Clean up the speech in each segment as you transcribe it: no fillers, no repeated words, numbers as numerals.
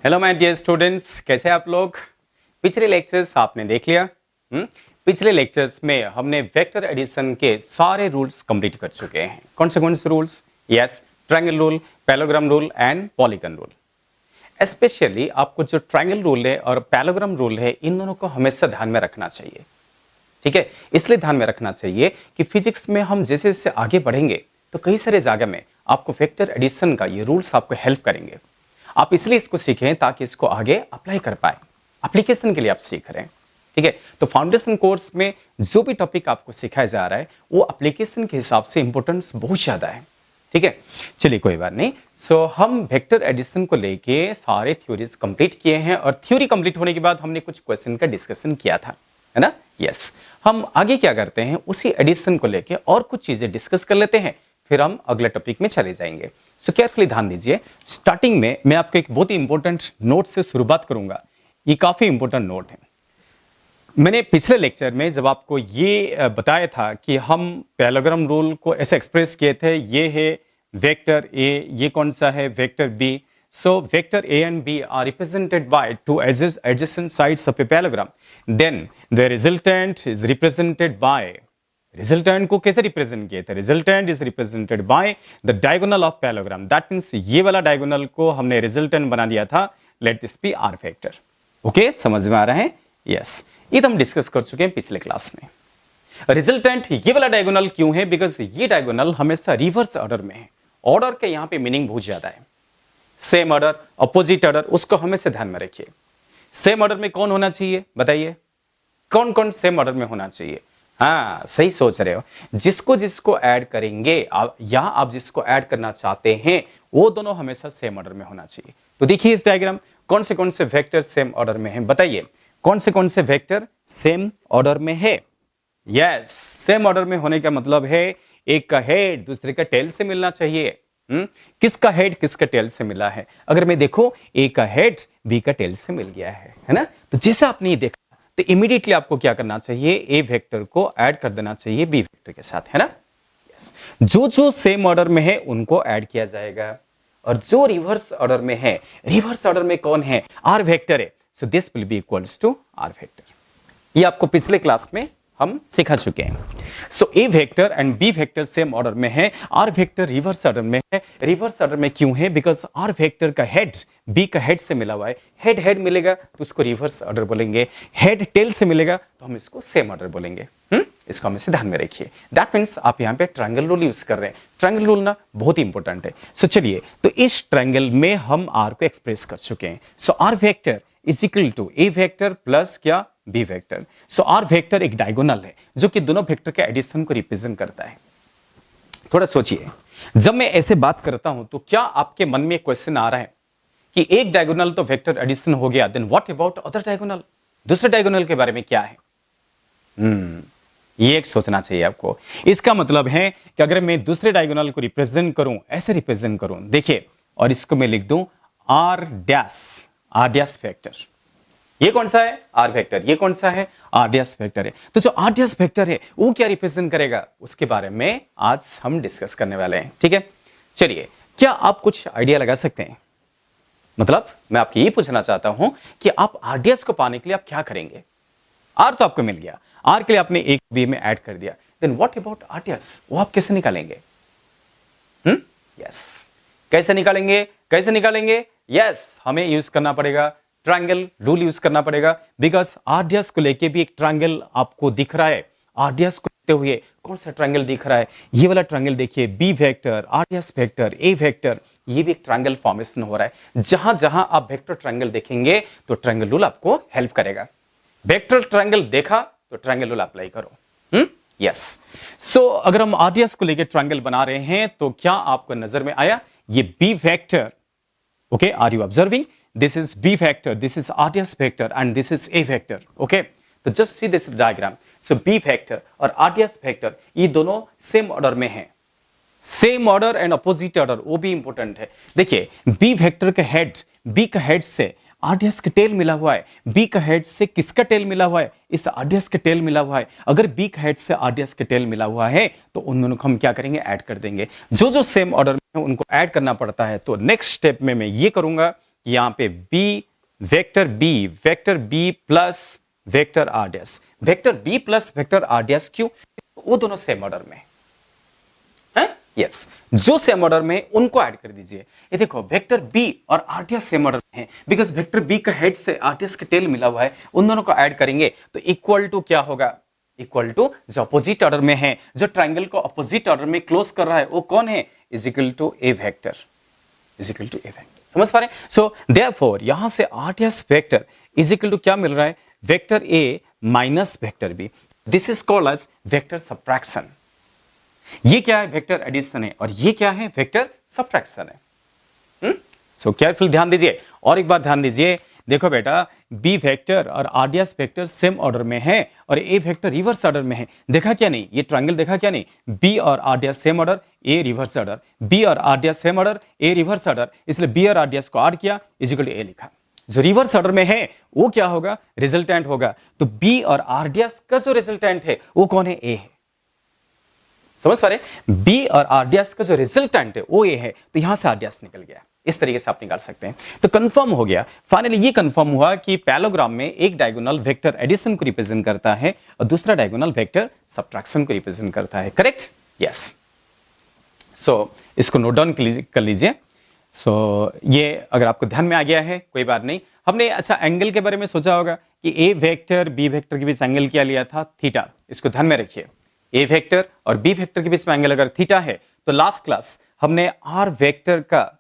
Hello my dear students, कैसे हैं आप लोग। पिछले लेक्चर्स आपने देख लिया। पिछले लेक्चर्स में हमने वेक्टर एडिशन के सारे रूल्स कंप्लीट कर चुके हैं। कौन से rules? Yes, triangle rule, parallelogram rule and polygon rule. Specially आपको जो ट्रायंगल रूल है और पैरेललोग्राम रूल है, इन दोनों को हमेशा ध्यान में रखना चाहिए। ठीक है, इसलिए ध्यान में रखना चाहिए कि फिजिक्स में हम जैसे जैसे आगे बढ़ेंगे तो कई सारे जगह में आपको वेक्टर एडिशन का ये रूल्स आपको हेल्प करेंगे। आप इसलिए इसको सीखें ताकि इसको आगे अप्लाई कर पाए, एप्लीकेशन के लिए आप सीख रहे हैं। ठीक है, तो फाउंडेशन कोर्स में जो भी टॉपिक आपको सिखाया जा रहा है वो एप्लीकेशन के हिसाब से इंपॉर्टेंस बहुत ज्यादा है। ठीक है, चलिए कोई बात नहीं। सो हम वेक्टर एडिशन को लेके सारे थ्योरीज कंप्लीट किए हैं और थ्योरी कंप्लीट होने के बाद हमने कुछ क्वेश्चन का डिस्कशन किया था, है ना। यस, हम आगे क्या करते हैं, उसी एडिशन को लेके और कुछ चीजें डिस्कस कर लेते हैं, फिर हम अगले टॉपिक में चले जाएंगे। सो केयरफुली ध्यान दीजिए। स्टार्टिंग में मैं आपको एक बहुत ही इंपॉर्टेंट नोट से शुरुआत करूंगा। ये काफी इंपॉर्टेंट नोट है। मैंने पिछले लेक्चर में जब आपको ये बताया था कि हम पैरेललोग्राम रूल को ऐसे एक्सप्रेस किए थे, ये है वेक्टर ए, ये कौन सा है vector B. So vector A and B are represented by two adjacent sides of a parallelogram. Then the resultant is represented by, resultant को कैसे रिप्रेजेंट किए थे, resultant is represented by the diagonal of parallelogram. That means ये वाला diagonal को हमने resultant बना दिया था। Let this be R vector. Okay, समझ में आ रहा है? यस, ये तो हम डिस्कस कर चुके हैं पिछले क्लास में। रिजल्टेंट ये वाला डायगोनल क्यों है? बिकॉज ये डायगोनल हमेशा रिवर्स ऑर्डर में है। ऑर्डर के यहाँ पे मीनिंग बहुत ज्यादा है। सेम ऑर्डर, अपोजिट ऑर्डर, उसको हमेशा ध्यान में रखिए। सेम ऑर्डर में कौन होना चाहिए बताइए, कौन कौन सेम ऑर्डर में होना चाहिए? हाँ, सही सोच रहे हो। जिसको जिसको ऐड करेंगे आप, या आप जिसको ऐड करना चाहते हैं, वो दोनों हमेशा सेम ऑर्डर में होना चाहिए। तो देखिए इस डायग्राम, कौन से वेक्टर सेम ऑर्डर में हैं बताइए। कौन से वेक्टर सेम ऑर्डर में है? यस, सेम ऑर्डर में होने का मतलब है एक का हेड दूसरे का टेल से मिलना चाहिए। किसका हेड किसका टेल से मिला है? अगर मैं देखो, ए का हेड बी का टेल से मिल गया है ना। तो जैसे आपने ये देखा तो इमीडिएटली आपको क्या करना चाहिए, ए वेक्टर को ऐड कर देना चाहिए बी वेक्टर के साथ, है ना। यस, जो जो सेम ऑर्डर में है उनको ऐड किया जाएगा, और जो रिवर्स ऑर्डर में है, रिवर्स ऑर्डर में कौन है? आर वेक्टर है। So this will be equals to R vector. ये आपको पिछले क्लास में हम सिखा चुके हैं। So A vector and B vector same order में है, आर वेक्टर रिवर्स ऑर्डर में है। रिवर्स ऑर्डर में क्यों है? बिकॉज आर वेक्टर का हेड बी का हेड से मिला हुआ है। हेड हेड मिलेगा तो उसको रिवर्स ऑर्डर बोलेंगे, हेड टेल से मिलेगा तो हम इसको सेम ऑर्डर बोलेंगे। इसको हमेशा ध्यान में रखिए। दैट मीन्स आप यहाँ पे ट्रायंगल रूल यूज कर रहे हैं। ट्रायंगल रूल ना बहुत ही इंपॉर्टेंट है। सो चलिए, तो इस ट्रायंगल में हम आर को एक्सप्रेस कर चुके हैं। So R vector is equal to A vector plus क्या, B vector. So R vector एक डायगोनल है जो कि दोनों वेक्टर के एडिशन को रिप्रेजेंट करता है। थोड़ा सोचिए, जब मैं ऐसे बात करता हूं तो क्या आपके मन में क्वेश्चन आ रहा है कि एक डायगोनल तो वेक्टर एडिशन हो गया, then what about other diagonal? दूसरे डायगोनल के बारे में क्या है? ये एक सोचना चाहिए आपको। इसका मतलब है कि अगर मैं दूसरे डायगोनल को रिप्रेजेंट करूं, ऐसे रिप्रेजेंट करूं, देखिए, और इसको मैं लिख दूं आर डैश वेक्टर। ये कौन सा है? R vector. ये कौन सा है? आर डैश वेक्टर है। तो जो आर डैश वेक्टर है वो क्या रिप्रेजेंट करेगा, उसके बारे में आज हम डिस्कस करने वाले हैं। ठीक है, चलिए, क्या आप कुछ आइडिया लगा सकते हैं? मतलब मैं आपको ये पूछना चाहता हूं कि आप आर डैश को पाने के लिए आप क्या करेंगे? आर तो आपको मिल गया, आर के लिए आपने एक बी में ऐड कर दिया, then what about R dash? वो आप कैसे निकालेंगे? यस, कैसे निकालेंगे? यस, हमें यूज करना पड़ेगा ट्रायंगल रूल यूज करना पड़ेगा। बिकॉज आर डैश को लेके भी एक ट्रायंगल आपको दिख रहा है। आर डैश को देखते हुए कौन सा ट्रायंगल दिख रहा है? ये वाला ट्रायंगल देखिए, B vector, R dash vector, A vector, ये भी एक ट्रायंगल फॉर्मेशन हो रहा है। जहां जहां आप वेक्टर ट्रायंगल देखेंगे तो ट्रायंगल रूल आपको हेल्प करेगा। वेक्टर ट्रायंगल देखा तो ट्रायंगल रूल अप्लाई करो। यस, सो अगर हम आर डैश को लेकर ट्रायंगल बना रहे हैं तो क्या आपको नजर में आया ये B vector? Okay, are you observing? This is B vector, this is R dash vector, and this is A vector. Okay, तो just see this diagram. So B vector और R dash vector ये दोनों same order में हैं। Same order and opposite order, वो भी important है। देखिए, B वेक्टर का हेड B का हेड से R dash का टेल मिला हुआ है, B का हेड से किसका टेल मिला हुआ है? इस R dash का टेल मिला हुआ है। अगर B का हेड से R dash का टेल मिला हुआ है तो उन दोनों को हम क्या करेंगे? ऐड कर देंगे। जो जो सेम ऑर्डर में है उनको ऐड करना पड़ता है। तो नेक्स्ट स्टेप में मैं ये करूंगा यहाँ पे vector B plus vector R dash, vector B plus vector R dash, क्यों? वो दोनों सेम ऑर्डर में है। यस, जो सेम ऑर्डर में उनको ऐड कर दीजिए। ये देखो वेक्टर बी और आर डैश सेम ऑर्डर में है, बिकॉज वेक्टर बी का हेड से आर डैश का टेल मिला हुआ है, उन दोनों को ऐड करेंगे तो इक्वल टू क्या होगा? इक्वल टू जो अपोजिट ऑर्डर में है, जो ट्राइंगल को अपोजिट ऑर्डर में क्लोज कर रहा है वो कौन है? Is equal to A vector, is equal to A vector. समझ पा रहे हैं? सो देयरफॉर यहां से R dash vector is equal to क्या मिल रहा है? Vector A minus vector B. This is called as vector subtraction. ये क्या है? वेक्टर एडिशन है, और ये क्या है? वेक्टर सब्ट्रैक्शन है। सो केयरफुल ध्यान दीजिए, और एक बार ध्यान दीजिए। देखो बेटा, बी वेक्टर और R dash vector same order में है और ए वेक्टर रिवर्स ऑर्डर में है। देखा क्या नहीं? ये ट्रायंगल देखा क्या नहीं? बी और R dash same order, A reverse order, B और R dash same order, A reverse order, इसलिए बी और आर डैश को ऐड किया इज इक्वल टू ए लिखा। जो रिवर्स ऑर्डर में है वो क्या होगा? रिजल्टेंट होगा। तो बी और आर डैश का जो रिजल्टेंट है वो कौन है? ए है। समझ पा रहे? बी और आर डैश का जो रिजल्टेंट है वो ए है, तो यहां से आर डैश निकल गया। इस तरीके से आप निकाल सकते हैं। तो कंफर्म हो गया, फाइनली ये कंफर्म हुआ कि पैरेललोग्राम में एक डायगोनल वेक्टर एडिशन को रिप्रेजेंट करता है और दूसरा डायगोनल वेक्टर सब्ट्रैक्शन को रिप्रेजेंट करता है। करेक्ट? यस। सो इसको नोट डाउन कर लीजिए। सो ये अगर आपको ध्यान में आ गया है कोई बात नहीं। हमने अच्छा एंगल के बारे में सोचा होगा कि ए वेक्टर बी वेक्टर के बीच एंगल क्या लिया था? थीटा। इसको ध्यान में रखिए, ए वेक्टर और बी वेक्टर के बीच में एंगल अगर थीटा है तो लास्ट क्लास हमने आर वेक्टर का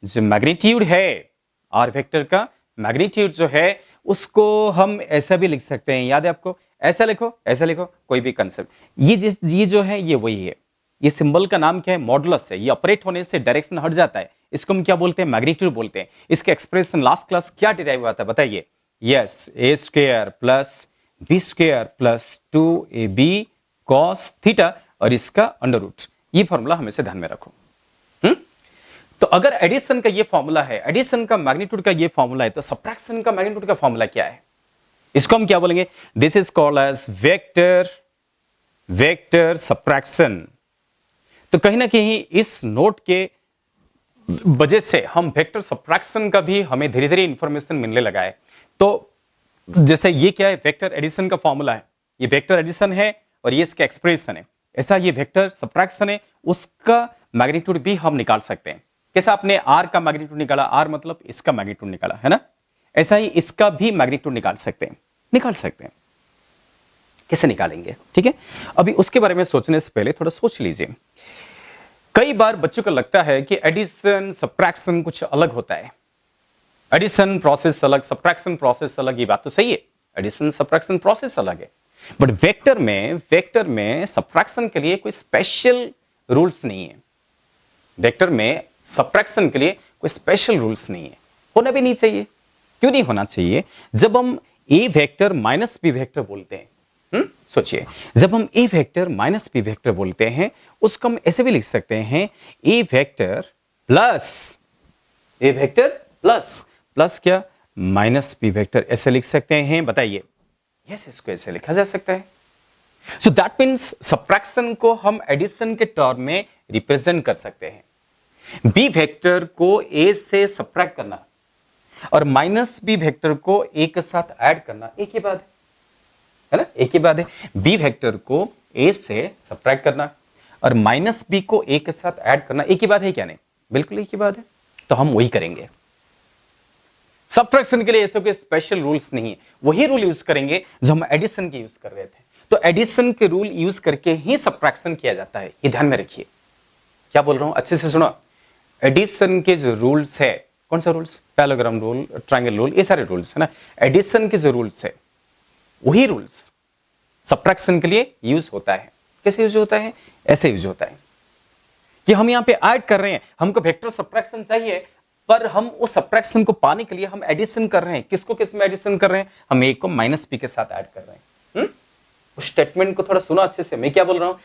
जो मैग्नीट्यूड है, आर वेक्टर का मैग्नीट्यूड जो है उसको हम ऐसा भी लिख सकते हैं। याद है आपको? ऐसा लिखो, ऐसा लिखो, कोई भी कंसेप्ट। ये जो है ये वही है। ये सिंबल का नाम क्या है? मॉडुलस है। ये ऑपरेट होने से डायरेक्शन हट जाता है, इसको हम क्या बोलते हैं? मैग्नीट्यूड बोलते हैं। इसके एक्सप्रेशन लास्ट क्लास क्या डिराइव हुआ था बताइए? Yes, A square plus B square plus 2ab cos theta और इसका अंडर रूट। ये फॉर्मूला हमेशा ध्यान में रखो। तो अगर एडिशन का ये फॉर्मूला है, एडिशन का मैग्नीट्यूड का ये फॉर्मूला है, तो सब्ट्रैक्शन का मैग्नीट्यूड का फॉर्मूला क्या है? इसको हम क्या बोलेंगे? This is called as vector subtraction. तो कहीं ना कहीं इस नोट के वजह से हम वेक्टर सब्ट्रैक्शन का भी हमें धीरे धीरे इंफॉर्मेशन मिलने लगा है। तो जैसे ये क्या है? वेक्टर एडिशन का फॉर्मूला है, ये वेक्टर एडिशन है और ये इसका एक्सप्रेशन है। ऐसा ये वेक्टर सब्ट्रैक्शन है, उसका मैग्नीट्यूड भी हम निकाल सकते हैं। कैसे आपने आर का मैग्नीट्यूड निकाला, आर मतलब इसका मैग्नीट्यूड निकाला है ना, ऐसा ही इसका भी मैग्नीट्यूड निकाल सकते हैं। निकाल सकते हैं, कैसे निकालेंगे? ठीक है, अभी उसके बारे में सोचने से पहले थोड़ा सोच लीजिए। कई बार बच्चों को लगता है कि एडिशन सब्ट्रैक्शन कुछ अलग होता है, एडिशन प्रोसेस अलग, सब्ट्रैक्शन प्रोसेस अलग। ये बात तो सही है, एडिशन सब्ट्रैक्शन प्रोसेस अलग है, बट वेक्टर में सब्ट्रैक्शन के लिए कोई स्पेशल रूल्स नहीं है। वेक्टर में सब्ट्रैक्शन के लिए कोई स्पेशल रूल्स नहीं है, होना भी नहीं चाहिए। क्यों नहीं होना चाहिए? जब हम ए वेक्टर माइनस बी वेक्टर बोलते हैं, सोचिए, जब हम ए वेक्टर माइनस बी वेक्टर बोलते हैं उसको हम ऐसे भी लिख सकते हैं ए वेक्टर प्लस प्लस क्या? माइनस बी वेक्टर, ऐसे लिख सकते हैं। बताइए, यस, इसको ऐसे लिखा जा सकता है। सो दैट मीन्स सब्ट्रैक्शन को हम एडिशन के टर्म में रिप्रेजेंट कर सकते हैं। बी वेक्टर को ए से सब्ट्रैक्ट करना और माइनस बी वेक्टर को ए के साथ ऐड करना एक ही बात है ना, एक ही बात है। बी वेक्टर को ए से सब्ट्रैक्ट करना और माइनस बी को ए के साथ ऐड करना एक ही बात है क्या? नहीं, बिल्कुल एक ही बात है। तो हम वही करेंगे। सब्ट्रैक्शन के लिए ऐसे कोई स्पेशल रूल्स नहीं है, वही रूल यूज करेंगे जो हम एडिशन के यूज कर रहे थे। तो एडिशन के रूल यूज करके ही सब्ट्रैक्शन किया जाता है, ये ध्यान में रखिए। क्या बोल रहा हूं? अच्छे से सुनो। एडिशन के जो रूल्स है, कौन सा rules? Parallelogram rule, triangle rule, ये सारे रूल्स है ना। एडिशन के जो रूल्स है वही रूल्स सब्ट्रैक्शन के लिए यूज होता है। कैसे यूज होता है? ऐसे यूज होता है कि हम यहां पे ऐड कर रहे हैं, हमको वेक्टर सब्ट्रैक्शन चाहिए, पर हम उस सब्ट्रैक्शन को पाने के लिए हम एडिशन कर रहे हैं। किसको किस में एडिशन कर रहे हैं? हम ए को माइनस बी के साथ ऐड कर रहे हैं। उस स्टेटमेंट को थोड़ा सुनो अच्छे से, मैं क्या बोल रहा हूं?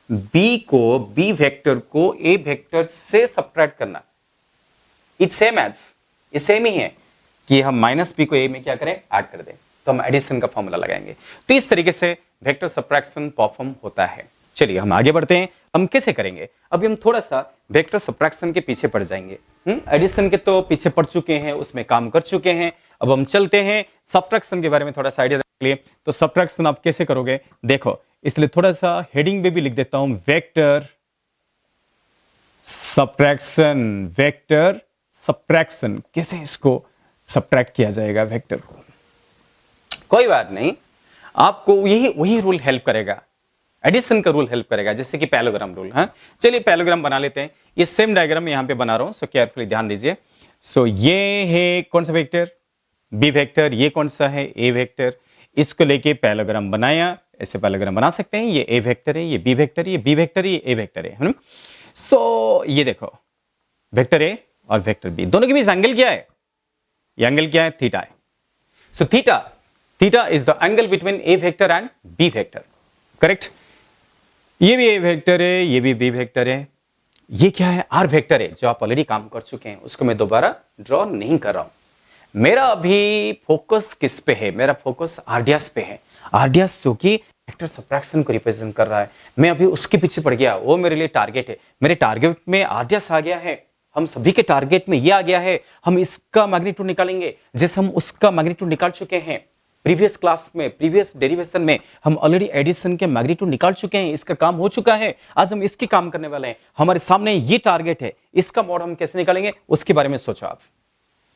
बी वेक्टर को ए वेक्टर से सब्ट्रैक्ट करना, इट्स सेम एज, ये सेम ही है कि हम माइनस बी को ए में क्या करें? ऐड कर दें, तो हम एडिशन का फॉर्मूला लगाएंगे। तो इस तरीके से वेक्टर सब्ट्रैक्शन परफॉर्म होता है। चलिए हम आगे बढ़ते हैं। हम कैसे करेंगे? अभी हम थोड़ा सा वेक्टर सब्ट्रैक्शन के पीछे पड़ जाएंगे। एडिशन के तो पीछे पड़ चुके हैं, उसमें काम कर चुके हैं। अब हम चलते हैं सब्ट्रैक्शन के बारे में थोड़ा सा आइडिया देने के लिए। तो सब्ट्रैक्शन आप कैसे करोगे देखो, इसलिए थोड़ा सा हेडिंग में भी लिख देता हूं, वेक्टर सब्ट्रैक्शन। वेक्टर सब्ट्रैक्शन, कैसे इसको सब्ट्रैक्ट किया जाएगा वेक्टर को? कोई बात नहीं, आपको यही वही रूल हेल्प करेगा, एडिशन का रूल हेल्प करेगा, जैसे कि पैलोग्राम रूल। हाँ, चलिए पैलोग्राम बना लेते हैं। ये सेम डायग्राम यहां पे बना रहा हूं, सो केयरफुली ध्यान दीजिए। सो ये है कौन सा वेक्टर? B vector. ये कौन सा है? A vector. इसको लेके पैलोग्राम बनाया, ऐसे पैलोग्राम बना सकते हैं। ये ए वेक्टर है, ये बी वेक्टर है, ये बी वेक्टर है, ये ए वेक्टर है। सो ये देखो, वेक्टर ए और वेक्टर बी, दोनों के बीच एंगल क्या है? ये एंगल क्या है? थीटा है। So theta is the angle between A vector and B vector, correct? ये भी ए वेक्टर है, ये भी बी वेक्टर है। ये क्या है? आर वेक्टर है, जो आप ऑलरेडी काम कर चुके हैं, उसको मैं दोबारा ड्रॉ नहीं कर रहा हूं। मेरा अभी फोकस किस पे है? मेरा फोकस आरडीएस पे है। आरडीएस जो कि वेक्टर सब्ट्रैक्शन को रिप्रेजेंट कर रहा है, मैं अभी उसके पीछे पड़ गया, वो मेरे लिए टारगेट है। मेरे टारगेट में आरडीएस आ गया है, हम सभी के टारगेट में ये आ गया है। हम इसका मैग्नीट्यूड निकालेंगे, जैसे हम उसका मैग्नीट्यूड निकाल चुके हैं प्रीवियस क्लास में, प्रीवियस डेरिवेशन में हम ऑलरेडी एडिशन के मैग्नीट्यूड निकाल चुके हैं, इसका काम हो चुका है। आज हम इसकी काम करने वाले हैं। हमारे सामने ये टारगेट है, इसका मॉड हम कैसे निकालेंगे उसके बारे में सोचो आप।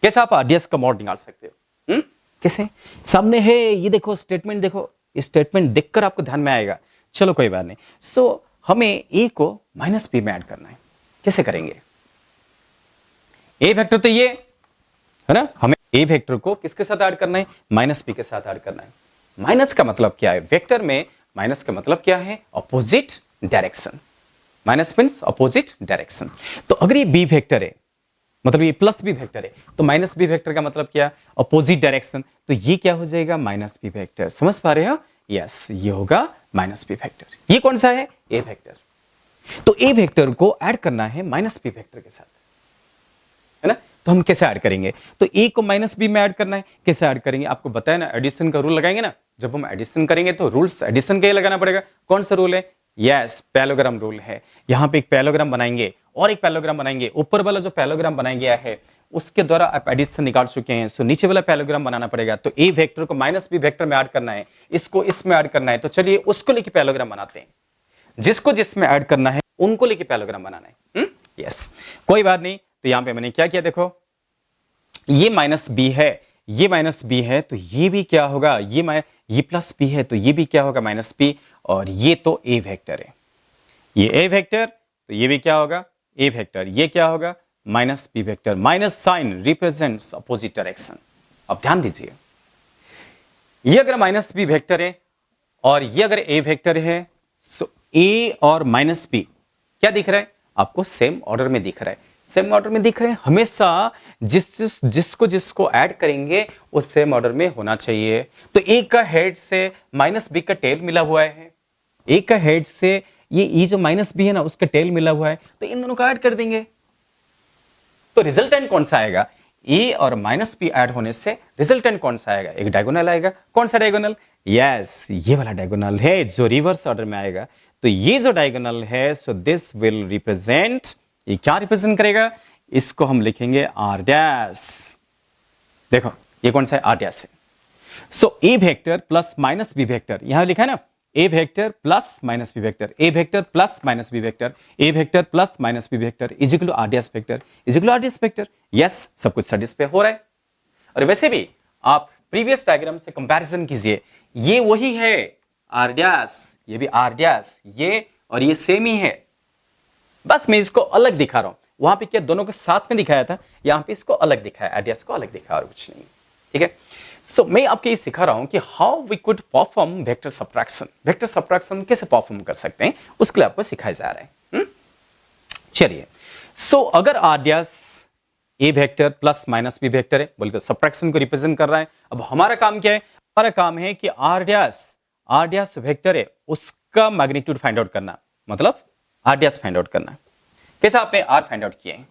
कैसे आप आरडीएस का मॉड निकाल सकते हो? कैसे? सामने है, ये देखो स्टेटमेंट, देखो इस स्टेटमेंट देखकर आपको ध्यान में आएगा। चलो कोई बात नहीं। सो हमें ए को माइनस बी में ऐड करना है। कैसे करेंगे? ए वेक्टर तो ये है ना, हमें ए वेक्टर को किसके साथ ऐड करना है? माइनस बी के साथ ऐड करना है। माइनस का मतलब क्या है? वेक्टर में माइनस का मतलब क्या है? Opposite direction. Minus means opposite direction. तो अगर ये बी वेक्टर है, मतलब ये प्लस बी वेक्टर है, तो माइनस बी वेक्टर का मतलब क्या? Opposite direction. तो ये क्या हो जाएगा? Minus B vector. समझ पा रहे हो? यस, ये होगा माइनस बी वेक्टर। ये कौन सा है? A vector. तो ए वेक्टर को ऐड करना है माइनस बी वेक्टर के साथ, है ना? तो हम कैसे ऐड करेंगे? तो ए को माइनस बी में ऐड करना है। कैसे ऐड करेंगे? आपको बताया ना, एडिशन का रूल लगाएंगे ना। जब हम एडिशन करेंगे तो रूल्स एडिशन के लिए लगाना पड़ेगा। कौन सा रूल है? यस, पैलोग्राम रूल है। यहां पे एक पैलोग्राम बनाएंगे और एक पैलोग्राम बनाएंगे। ऊपर वाला जो पैलोग्राम बनाया गया है उसके द्वारा आप एडिशन निकाल चुके हैं, सो नीचे वाला पैलोग्राम बनाना पड़ेगा। तो ए वेक्टर को माइनस बी वेक्टर में ऐड करना है, इसको इसमें ऐड करना है। तो चलिए उसको लेके पैलोग्राम बनाते हैं। जिसको जिसमें ऐड करना है उनको लेके पैलोग्राम बनाना है। यस, कोई बात नहीं। तो यहां पे मैंने क्या किया, देखो ये माइनस बी है, ये माइनस बी है, तो ये भी क्या होगा? ये प्लस बी है, तो ये भी क्या होगा? Minus B. और ये तो ए वेक्टर है, ये ए वेक्टर, तो ये भी क्या होगा? A vector. ये क्या होगा? Minus B vector. Minus sine represents opposite direction. अब ध्यान दीजिए, ये अगर माइनस बी वेक्टर है और ये अगर ए वेक्टर है, सो ए और माइनस बी क्या दिख रहा है आपको? सेम ऑर्डर में दिख रहा है। सेम ऑर्डर में दिख रहे हैं। हमेशा जिसको ऐड करेंगे वो सेम ऑर्डर में होना चाहिए। तो ए का हेड से माइनस बी का टेल मिला हुआ है, ए का हेड से ये जो माइनस बी है ना उसका टेल मिला हुआ है, तो इन दोनों को ऐड कर देंगे। तो रिजल्टेंट कौन सा आएगा? ए और माइनस बी ऐड होने से रिजल्टेंट कौन सा आएगा? एक डायगोनल आएगा। कौन सा डायगोनल? यस, ये वाला डायगोनल है जो रिवर्स ऑर्डर में आएगा। तो ये जो डायगोनल है, सो दिस विल रिप्रेजेंट, ये क्या रिप्रेजेंट करेगा? इसको हम लिखेंगे आर डैश। देखो ये कौन सा है? आर डैश है। So A vector plus minus B vector, यहां लिखा है ना, A vector plus minus B vector, A vector plus minus B vector, A vector plus minus B vector is equal to R dash vector, is equal to R dash vector. Yes, सब कुछ satisfy हो रहा है। और वैसे भी आप previous diagram से कंपैरिजन कीजिए, ये वही है आर डैश, ये भी आर डैश, ये और ये सेम ही है। बस मैं इसको अलग दिखा रहा हूं। वहां पे क्या दोनों के साथ में दिखाया था, यहां पे इसको अलग दिखाया, आइडियाज को अलग दिखाया और कुछ नहीं। ठीक है, सो मैं आपको ये सिखा रहा हूं कि how we could perform vector subtraction. Vector subtraction कैसे परफॉर्म कर सकते हैं उसके लिए आपको सिखाया जा रहा है। चलिए, सो अगर ideas A vector plus minus B vector है, बोल तो सब्ट्रैक्शन को रिप्रेजेंट कर रहा है। अब हमारा काम क्या है? हमारा काम है कि आरडीएस वेक्टर है उसका मैग्नीट्यूड फाइंड आउट करना, मतलब आरडीएस फाइंड आउट करना। कैसे आपने आर फाइंड आउट किए हैं?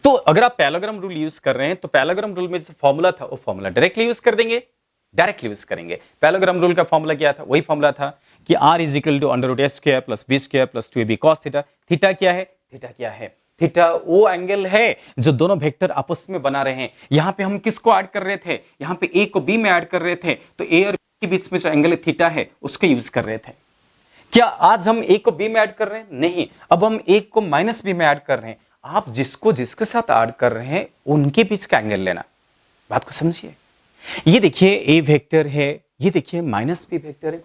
तो अगर आप पैलोग्राम रूल यूज कर रहे हैं तो पैलोग्राम रूल में जो फॉर्मूला था वो फॉर्मूला डायरेक्टली यूज कर देंगे, डायरेक्टली यूज करेंगे। पैलोग्राम रूल का फॉर्मूला क्या था? वही फॉर्मूला था कि r is equal to under root A square plus B square plus 2ab cos theta. Theta क्या है? थीटा क्या है? थीटा वो एंगल है जो दोनों वेक्टर आपस में बना रहे हैं। यहां पे हम किसको ऐड कर रहे थे? यहां पे ए को बी में ऐड कर रहे थे, तो ए और बी के बीच में जो एंगल थीटा है उसको यूज कर रहे थे। क्या आज हम ए को बी में ऐड कर रहे हैं? नहीं, अब हम ए को माइनस बी में ऐड कर रहे हैं। आप जिसको जिसके साथ ऐड कर रहे हैं उनके बीच का एंगल लेना। बात को समझिए। ये देखिए ए वेक्टर है, ये देखिए माइनस बी वेक्टर है।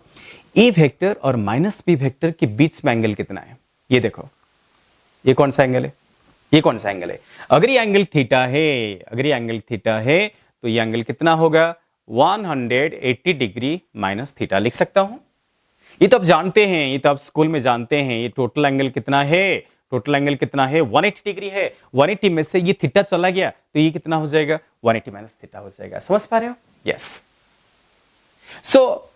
ए वेक्टर और माइनस बी वेक्टर के बीच में एंगल कितना है? ये देखो, ये कौन सा एंगल है? ये कौन सा एंगल है? अगर ये एंगल थीटा है, अगर ये एंगल थीटा है तो ये एंगल कितना होगा? 180 डिग्री माइनस थीटा लिख सकता हूं। ये तो आप जानते हैं, ये तो आप स्कूल में जानते हैं। ये टोटल एंगल कितना है? टोटल एंगल कितना है? 180 डिग्री है। 180 में से ये थीटा चला गया तो ये कितना हो जाएगा? 180 माइनस थीटा हो जाएगा। समझ पा रहे हो? यस। सो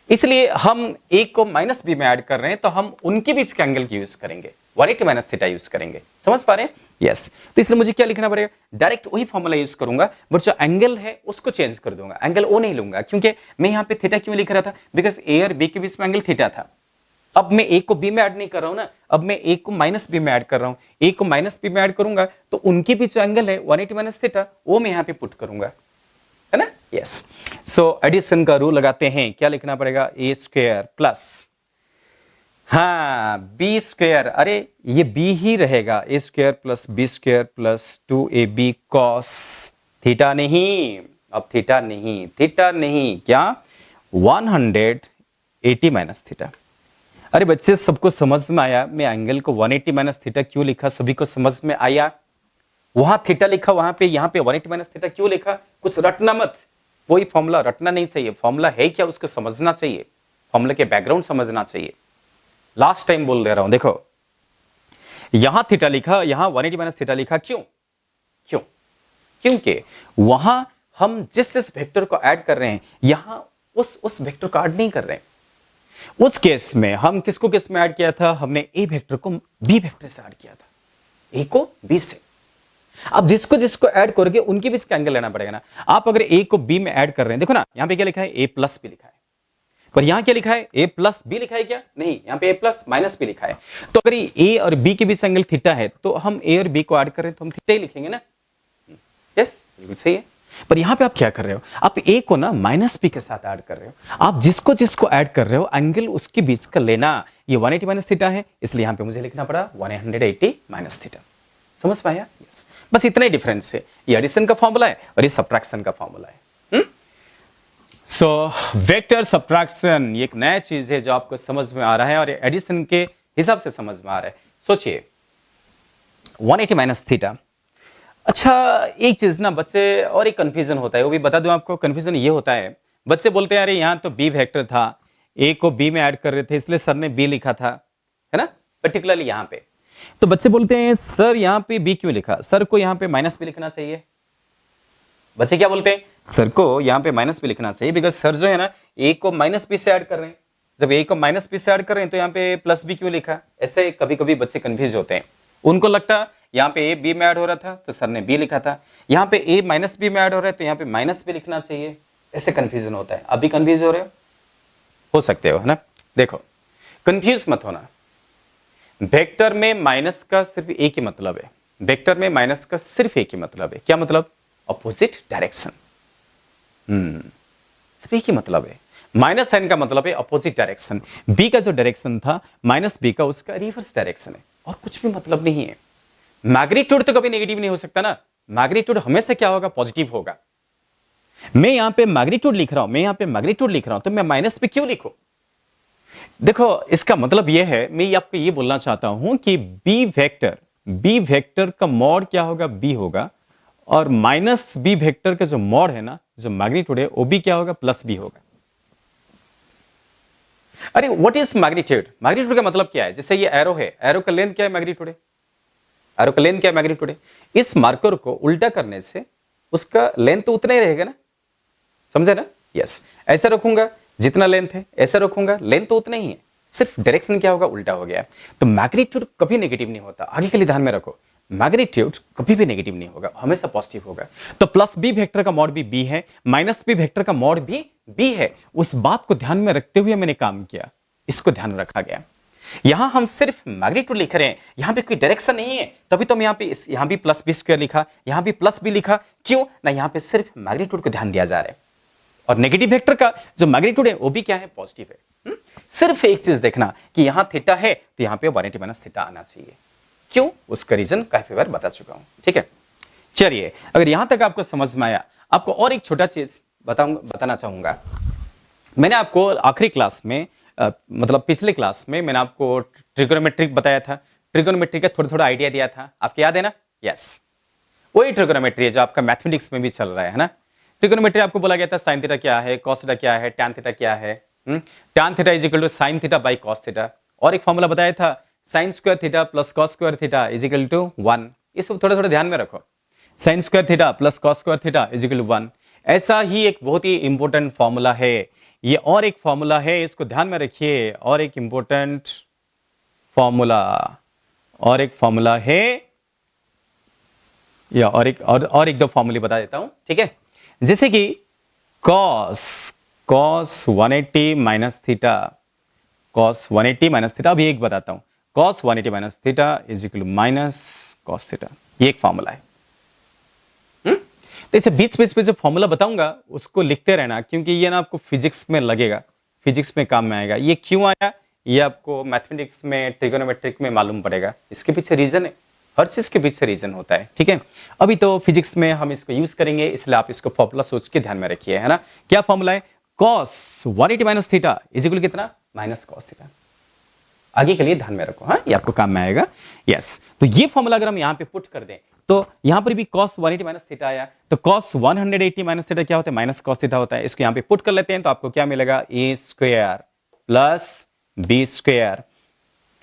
इसलिए हम ए को माइनस बी में ऐड कर रहे हैं तो हम उनके बीच के एंगल की यूज करेंगे, 180 माइनस थीटा यूज करेंगे। समझ पा रहे हैं? यस। तो इसलिए मुझे क्या लिखना पड़ेगा? डायरेक्ट वही फॉर्मूला यूज करूंगा, बट जो एंगल है उसको चेंज कर दूंगा। एंगल ओ नहीं लूंगा, क्योंकि मैं यहां पे थीटा क्यों लिख रहा था? बिकॉज ए और बी के बीच में एंगल थीटा था। अब मैं ए को बी में ऐड नहीं कर रहा हूं ना, अब मैं ए को माइनस बी में ऐड कर रहा हूं। ए को माइनस बी में ऐड करूंगा तो उनके बीच जो एंगल है 180 माइनस थीटा, वो मैं यहां पे पुट करूंगा, है ना? यस। सो एडिशन का रूल लगाते हैं। क्या लिखना पड़ेगा? ए स्क्वायर प्लस, हाँ, बी स्क्वायर, अरे ये बी ही रहेगा, A square plus B square plus 2ab cos theta नहीं, अब थीटा नहीं, थीटा नहीं, क्या? 180 माइनस थीटा। अरे बच्चे, सबको समझ में आया मैं एंगल को 180 माइनस थीटा क्यों लिखा? सभी को समझ में आया? वहां थीटा लिखा, वहां पे, यहां पे 180 माइनस थीटा क्यों लिखा? कुछ रटना मत, वही फॉर्मूला रटना नहीं चाहिए। फॉर्मूला है क्या उसको समझना चाहिए, फॉर्मूला के बैकग्राउंड समझना चाहिए। लास्ट टाइम बोल दे रहा हूं, देखो यहां थीटा लिखा, यहां 180 माइनस थीटा लिखा, क्यों? क्यों? क्योंकि वहां हम जिस वेक्टर को ऐड कर रहे हैं यहां उस वेक्टर को ऐड नहीं कर रहे हैं। उस केस में हम किसको किस में ऐड किया था? हमने ए वेक्टर को बी वेक्टर से ऐड किया था, ए को बी से। अब जिसको जिसको ऐड करोगे उनके बीच का एंगल लेना पड़ेगा ना। आप अगर ए को बी में ऐड कर रहे हैं, देखो ना यहां पे क्या लिखा है? ए प्लस बी लिखा है, पर यहां क्या लिखा है? ए प्लस बी लिखा है क्या? नहीं, यहां पे ए प्लस माइनस बी लिखा है। तो अगर ए और बी के बीच एंगल थीटा है तो हम ए और बी को ऐड कर रहे हैं तो हम थीटा ही लिखेंगे ना। यस, बिल्कुल सही है। पर यहां पे आप क्या कर रहे हो? आप ए को ना माइनस बी के साथ ऐड कर रहे हो। आप जिसको जिसको ऐड कर रहे हो एंगल उसके बीच का लेना। ये 180 माइनस थीटा है, इसलिए यहां पे मुझे लिखना पड़ा 180 माइनस थीटा। समझ पाया? यस। बस इतना ही डिफरेंस है। ये एडिशन का फॉर्मूला है और ये सब्ट्रैक्शन का फॉर्मूला है। सो वेक्टर सब्ट्रैक्शन ये एक नया चीज है जो आपको समझ में आ रहा है और एडिशन के हिसाब से समझ में आ रहा है। सोचिए 180 माइनस थीटा। अच्छा, एक चीज ना बच्चे और एक कंफ्यूजन होता है, वो भी बता दूं आपको। कंफ्यूजन ये होता है, बच्चे बोलते हैं अरे यहाँ तो बी वेक्टर था, ए को बी में ऐड कर रहे थे इसलिए सर ने बी लिखा था, है ना, पर्टिकुलरली यहाँ पे। तो बच्चे बोलते हैं सर यहाँ पे बी क्यों लिखा? सर को यहाँ पे माइनस बी लिखना चाहिए। बच्चे क्या बोलते हैं? सर को यहाँ पे माइनस बी लिखना चाहिए, बिकॉज सर जो है ना ए को माइनस बी से ऐड कर रहे हैं। जब ए को माइनस बी से ऐड कर रहे हैं तो यहाँ पे प्लस बी क्यों लिखा? ऐसे कभी कभी बच्चे कंफ्यूज होते हैं। उनको लगता यहाँ पे ए बी में ऐड हो रहा था तो सर ने बी लिखा था, यहाँ पे ए माइनस बी में ऐड हो रहा है तो यहाँ पे माइनस बी लिखना चाहिए। ऐसे कंफ्यूजन होता है। अभी कंफ्यूज हो रहे हो सकते हो, है ना? देखो, कंफ्यूज मत होना। वेक्टर में माइनस का सिर्फ एक ही मतलब है। वेक्टर में माइनस का सिर्फ एक ही मतलब है। क्या मतलब? Opposite direction. सिर्फ एक ही मतलब है। माइनस साइन का मतलब है अपोजिट डायरेक्शन। बी का जो डायरेक्शन था माइनस बी का, उसका रिवर्स डायरेक्शन है, और कुछ भी मतलब नहीं है। मैग्नीट्यूड तो कभी नेगेटिव नहीं हो सकता ना। मैग्नीट्यूड हमेशा क्या होगा? पॉजिटिव होगा। मैं यहां पे मैग्नीट्यूड लिख रहा हूं, मैं यहां पे मैग्नीट्यूड लिख रहा हूं, तो मैं माइनस पे क्यों लिखूं? देखो, इसका मतलब यह है, मैं आपको यह बोलना चाहता हूं कि बी वेक्टर का मॉड क्या होगा? बी होगा, और माइनस बी वेक्टर का जो मॉड है ना, जो मैग्नीट्यूड है, वो भी क्या होगा? प्लस बी होगा। अरे व्हाट इज मैग्नीट्यूड? मैग्नीट्यूड का मतलब क्या है? जैसे ये एरो है, एरो का लेंथ क्या है? मैग्नीट्यूड है। एरो का लेंथ क्या है? मैग्नीट्यूड है। इस मार्कर को उल्टा करने से उसका लेंथ तो उतना ही रहेगा ना, समझे ना? यस। ऐसा रखूंगा जितना लेंथ है, ऐसा रखूंगा लेंथ तो उतना ही है, सिर्फ डायरेक्शन क्या होगा? उल्टा हो गया। तो मैग्नीट्यूड कभी नेगेटिव नहीं होता। आगे के लिए ध्यान में रखो, मैग्नीट्यूड कभी भी नेगेटिव नहीं होगा, हमेशा पॉजिटिव होगा। तो प्लस बी वेक्टर का मॉड भी बी है, माइनस बी वेक्टर का मॉड भी बी है, उस बात को ध्यान में रखते हुए मैंने काम किया, इसको ध्यान रखा गया। यहां हम सिर्फ मैग्नीट्यूड लिख रहे हैं, यहां पे कोई डायरेक्शन नहीं है, तभी तो हम यहां भी प्लस बी स्क्वायर लिखा, यहां भी प्लस बी लिखा, क्यों ना, यहां पे सिर्फ मैग्नीट्यूड को ध्यान दिया जा रहा है। और नेगेटिव वेक्टर का जो मैग्नीट्यूड है वो भी क्या है, पॉजिटिव है। सिर्फ एक चीज देखना कि यहां थीटा है तो यहां पे 180 माइनस थीटा आना चाहिए, क्यों, उसका रीजन काफी बार बता चुका हूं, ठीक है। चलिए, अगर यहां तक आपको समझ में आया, आपको और एक छोटा चीज बताना चाहूंगा। मैंने आपको आखिरी क्लास में मतलब पिछले क्लास में मैंने आपको ट्रिगोनोमेट्रिक बताया था, ट्रिगोनोमेट्री का थोड़ा थोड़ा आइडिया दिया था, आपको याद है ना? यस, वही ट्रिगोनोमेट्री है जो आपका मैथमेटिक्स में भी चल रहा है ना। ट्रिगोनोमेट्री आपको बोला गया था साइन थीटा क्या है, कॉस थीटा क्या है, टैन थीटा क्या है। Tan theta is equal to sine theta by cos theta, और एक फॉर्मूला बताया था sine square theta plus cos square theta is equal to 1। इसको थोड़ा थोड़ा ध्यान में रखो, sine square theta plus cos square theta is equal to 1। ऐसा ही एक बहुत ही इंपॉर्टेंट फॉर्मूला है ये, और एक फॉर्मूला है, इसको ध्यान में रखिए, और एक इंपॉर्टेंट फॉर्मूला, और एक फॉर्मूला है, या और एक दो फॉर्मूले बता देता हूं, ठीक है। जैसे कि cos 180 minus theta, cos 180 minus theta, अभी एक बताता हूं, cos 180 minus theta is equal to minus cos theta, ये एक फॉर्मूला है। तो इसे बीच बीच पे जो फॉर्मूला बताऊंगा उसको लिखते रहना, क्योंकि ये ना आपको फिजिक्स में लगेगा, फिजिक्स में काम में आएगा। ये क्यों आया, ये आपको मैथमेटिक्स में ट्रिगोनोमेट्रिक में मालूम पड़ेगा, इसके पीछे रीजन है, हर चीज के पीछे रीजन होता है, ठीक है। अभी तो फिजिक्स में हम इसको यूज करेंगे, इसलिए आप इसको फॉर्मूला सोच के ध्यान में रखिए, है ना। क्या फॉर्मूला है, cos 180 minus theta is equal कितना, माइनस cos थीटा। आगे के लिए ध्यान में रखो, हाँ, ये आपको काम में आएगा। यस, तो ये फॉर्मूला अगर हम यहाँ पे पुट कर दें तो यहां पर भी cos 180 माइनस थीटा आया, तो cos 180 माइनस थीटा क्या होता है, माइनस cos थीटा होता है। इसको यहां पे पुट कर लेते हैं तो आपको क्या मिलेगा, A square plus B square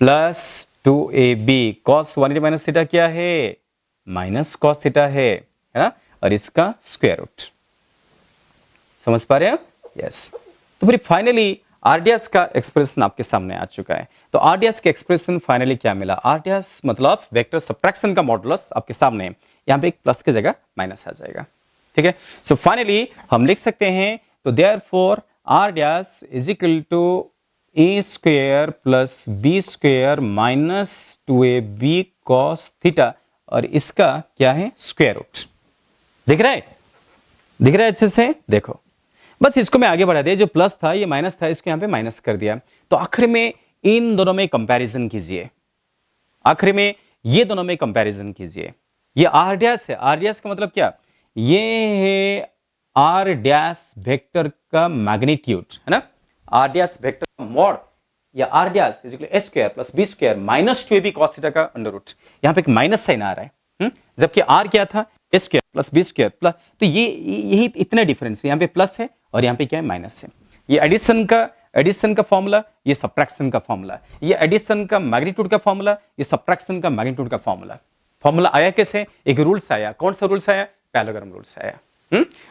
plus 2ab। cos 180 minus theta क्या है, माइनस cos थीटा है ना, और इसका स्क्वायर रूट। समझ पा रहे हैं? यस। तो फिर फाइनली आरडीएस का एक्सप्रेशन आपके सामने आ चुका है। तो आरडीएस के एक्सप्रेशन फाइनली क्या मिला, आरडीएस मतलब वेक्टर सबट्रैक्शन का मॉडुलस आपके सामने है, यहां पे एक प्लस की जगह माइनस आ जाएगा, ठीक है। सो फाइनली हम लिख सकते हैं, तो therefore R dash is equal to A square plus B square minus 2ab cos theta, और इसका क्या है, स्क्वायर रूट। दिख रहा है, दिख रहा है अच्छे से, देखो बस इसको मैं आगे बढ़ा दिया, जो प्लस था ये माइनस था, इसको यहां पे माइनस कर दिया। तो आखिर में इन दोनों में कंपैरिजन कीजिए, आखिर में ये दोनों में कंपैरिजन कीजिए। ये आर डैश है, आर डैश का मतलब क्या, ये है आर डैश वेक्टर का मैग्नीट्यूड, है ना, आर डैश वेक्टर का मॉड, या R dash is equal to a square plus b square minus 2ab cos theta का अंडर रूट। यहां पे एक माइनस साइन आ रहा है, जबकि आर क्या था, a square plus b square plus, तो ये यही इतना डिफरेंस है, यहां पे प्लस है और यहां पे क्या है, माइनस है। ये एडिशन का फॉर्मूला, ये सब्ट्रैक्शन का फॉर्मूला, ये एडिशन का मैग्नीट्यूड का फॉर्मूला, ये सब्ट्रैक्शन का मैग्नीट्यूड का फॉर्मूला। फॉर्मूला आया कैसे, एक रूल से आया, कौन सा रूल से आया, पैरेललोग्राम रूल से आया।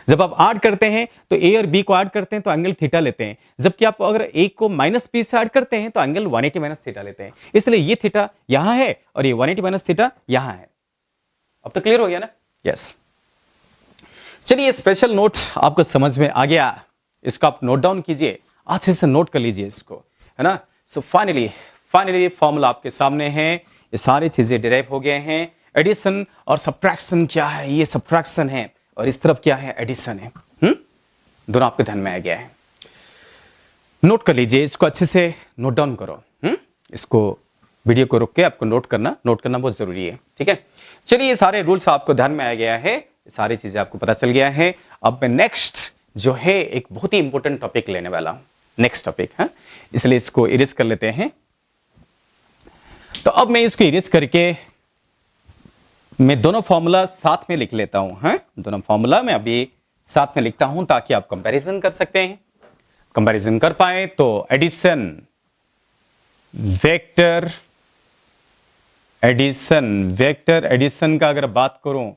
जब आप ऐड करते हैं तो ए और बी को ऐड करते हैं तो एंगल थीटा लेते हैं, जबकि आप अगर ए को माइनस बी से ऐड करते हैं तो एंगल 180 माइनस थीटा लेते हैं। इसलिए ये थीटा यहां है और ये 180 माइनस थीटा यहां है। अब तो क्लियर हो गया ना? यस। चलिए, स्पेशल नोट आपको समझ में आ गया, इसको आप नोट डाउन कीजिए, अच्छे से नोट कर लीजिए इसको, है ना। सो फाइनली फॉर्मूला आपके सामने है, ये सारी चीजें डिराइव हो गए हैं। एडिशन और सब्ट्रैक्शन क्या है, ये सब्ट्रैक्शन है, और इस तरफ क्या है, एडिशन है। दोनों आपके ध्यान में आ गया है, नोट कर लीजिए इसको, अच्छे से नोट डाउन करो। इसको वीडियो को रोक के आपको नोट करना बहुत जरूरी है, ठीक है। चलिए, ये सारे रूल्स आपको ध्यान में आ गया है, सारी चीजें आपको पता चल गया है। अब मैं नेक्स्ट जो है एक बहुत ही इंपॉर्टेंट टॉपिक लेने वाला हूं, नेक्स्ट टॉपिक है, इसलिए इसको इरेज कर लेते हैं। तो अब मैं इसको इरेज करके मैं दोनों फॉर्मूला साथ में लिख लेता हूं, है, दोनों फॉर्मूला मैं अभी साथ में लिखता हूं ताकि आप कंपैरिजन कर सकते हैं, कंपैरिजन कर पाए। तो एडिशन वेक्टर एडिशन का अगर बात करूं,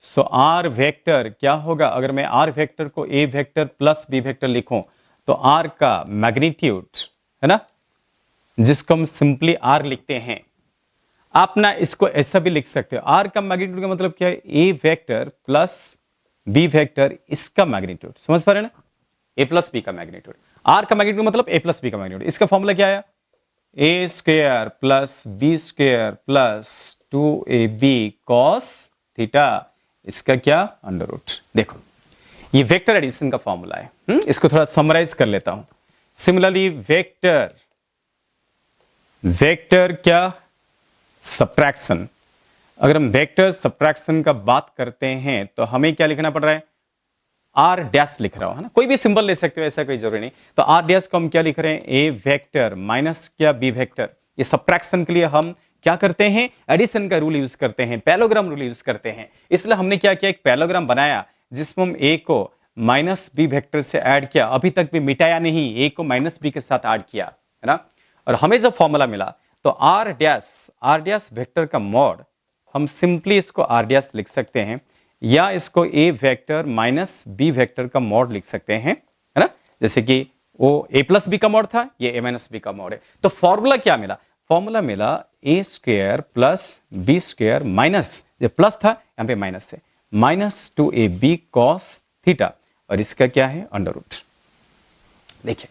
सो आर वेक्टर क्या होगा, अगर मैं आर वेक्टर को ए वेक्टर प्लस बी वेक्टर लिखूं तो आर का मैग्नीट्यूड, है ना, जिसको हम सिंपली आर लिखते हैं, आप ना इसको ऐसा भी लिख सकते हो, आर का मैग्नीट्यूड का मतलब क्या है, A vector plus B vector, इसका मैग्नीट्यूड। समझ पा रहे हैं ना? ए प्लस बी का मैग्नीट्यूड, आर का मैग्नीट्यूड मतलब ए प्लस बी का मैग्नीट्यूड। इसका फॉर्मूला क्या आया, A square plus B square plus 2ab cos theta, इसका क्या अंडर रूट। देखो ये वेक्टर एडिशन का फॉर्मूला है। इसको थोड़ा समराइज कर लेता हूं। सिमिलरली वेक्टर क्या, सब्ट्रैक्शन। अगर हम वेक्टर सब्ट्रैक्शन का बात करते हैं तो हमें क्या लिखना पड़ रहा है, आर डैश लिख रहा हूं, है ना, कोई भी सिंबल ले सकते हो, ऐसा कोई जरूरी नहीं। तो आर डैश को हम क्या लिख रहे हैं, ए वेक्टर माइनस क्या बी वेक्टर। ये सब्ट्रैक्शन के लिए हम क्या करते हैं, एडिशन का रूल यूज करते हैं, पैलोग्राम रूल यूज करते हैं। इसलिए हमने क्या किया, एक पैलोग्राम बनाया जिसमें हम ए को माइनस बी वेक्टर से ऐड किया, अभी तक भी मिटाया नहीं, ए को माइनस बी के साथ ऐड किया, है ना। और हमें जो फॉर्मूला मिला तो आर डैश वेक्टर का मॉड, हम सिंपली इसको आर डैश लिख सकते हैं या इसको A vector minus B vector का मॉड लिख सकते हैं, है ना। जैसे कि वो ए प्लस बी का मॉड था, ये ए माइनस बी का मॉड है। तो फॉर्मूला क्या मिला, फॉर्मूला मिला A square plus B square minus, ये प्लस था यहां पे माइनस है, माइनस 2ab कॉस थीटा, और इसका क्या है अंडर रूट। देखिए,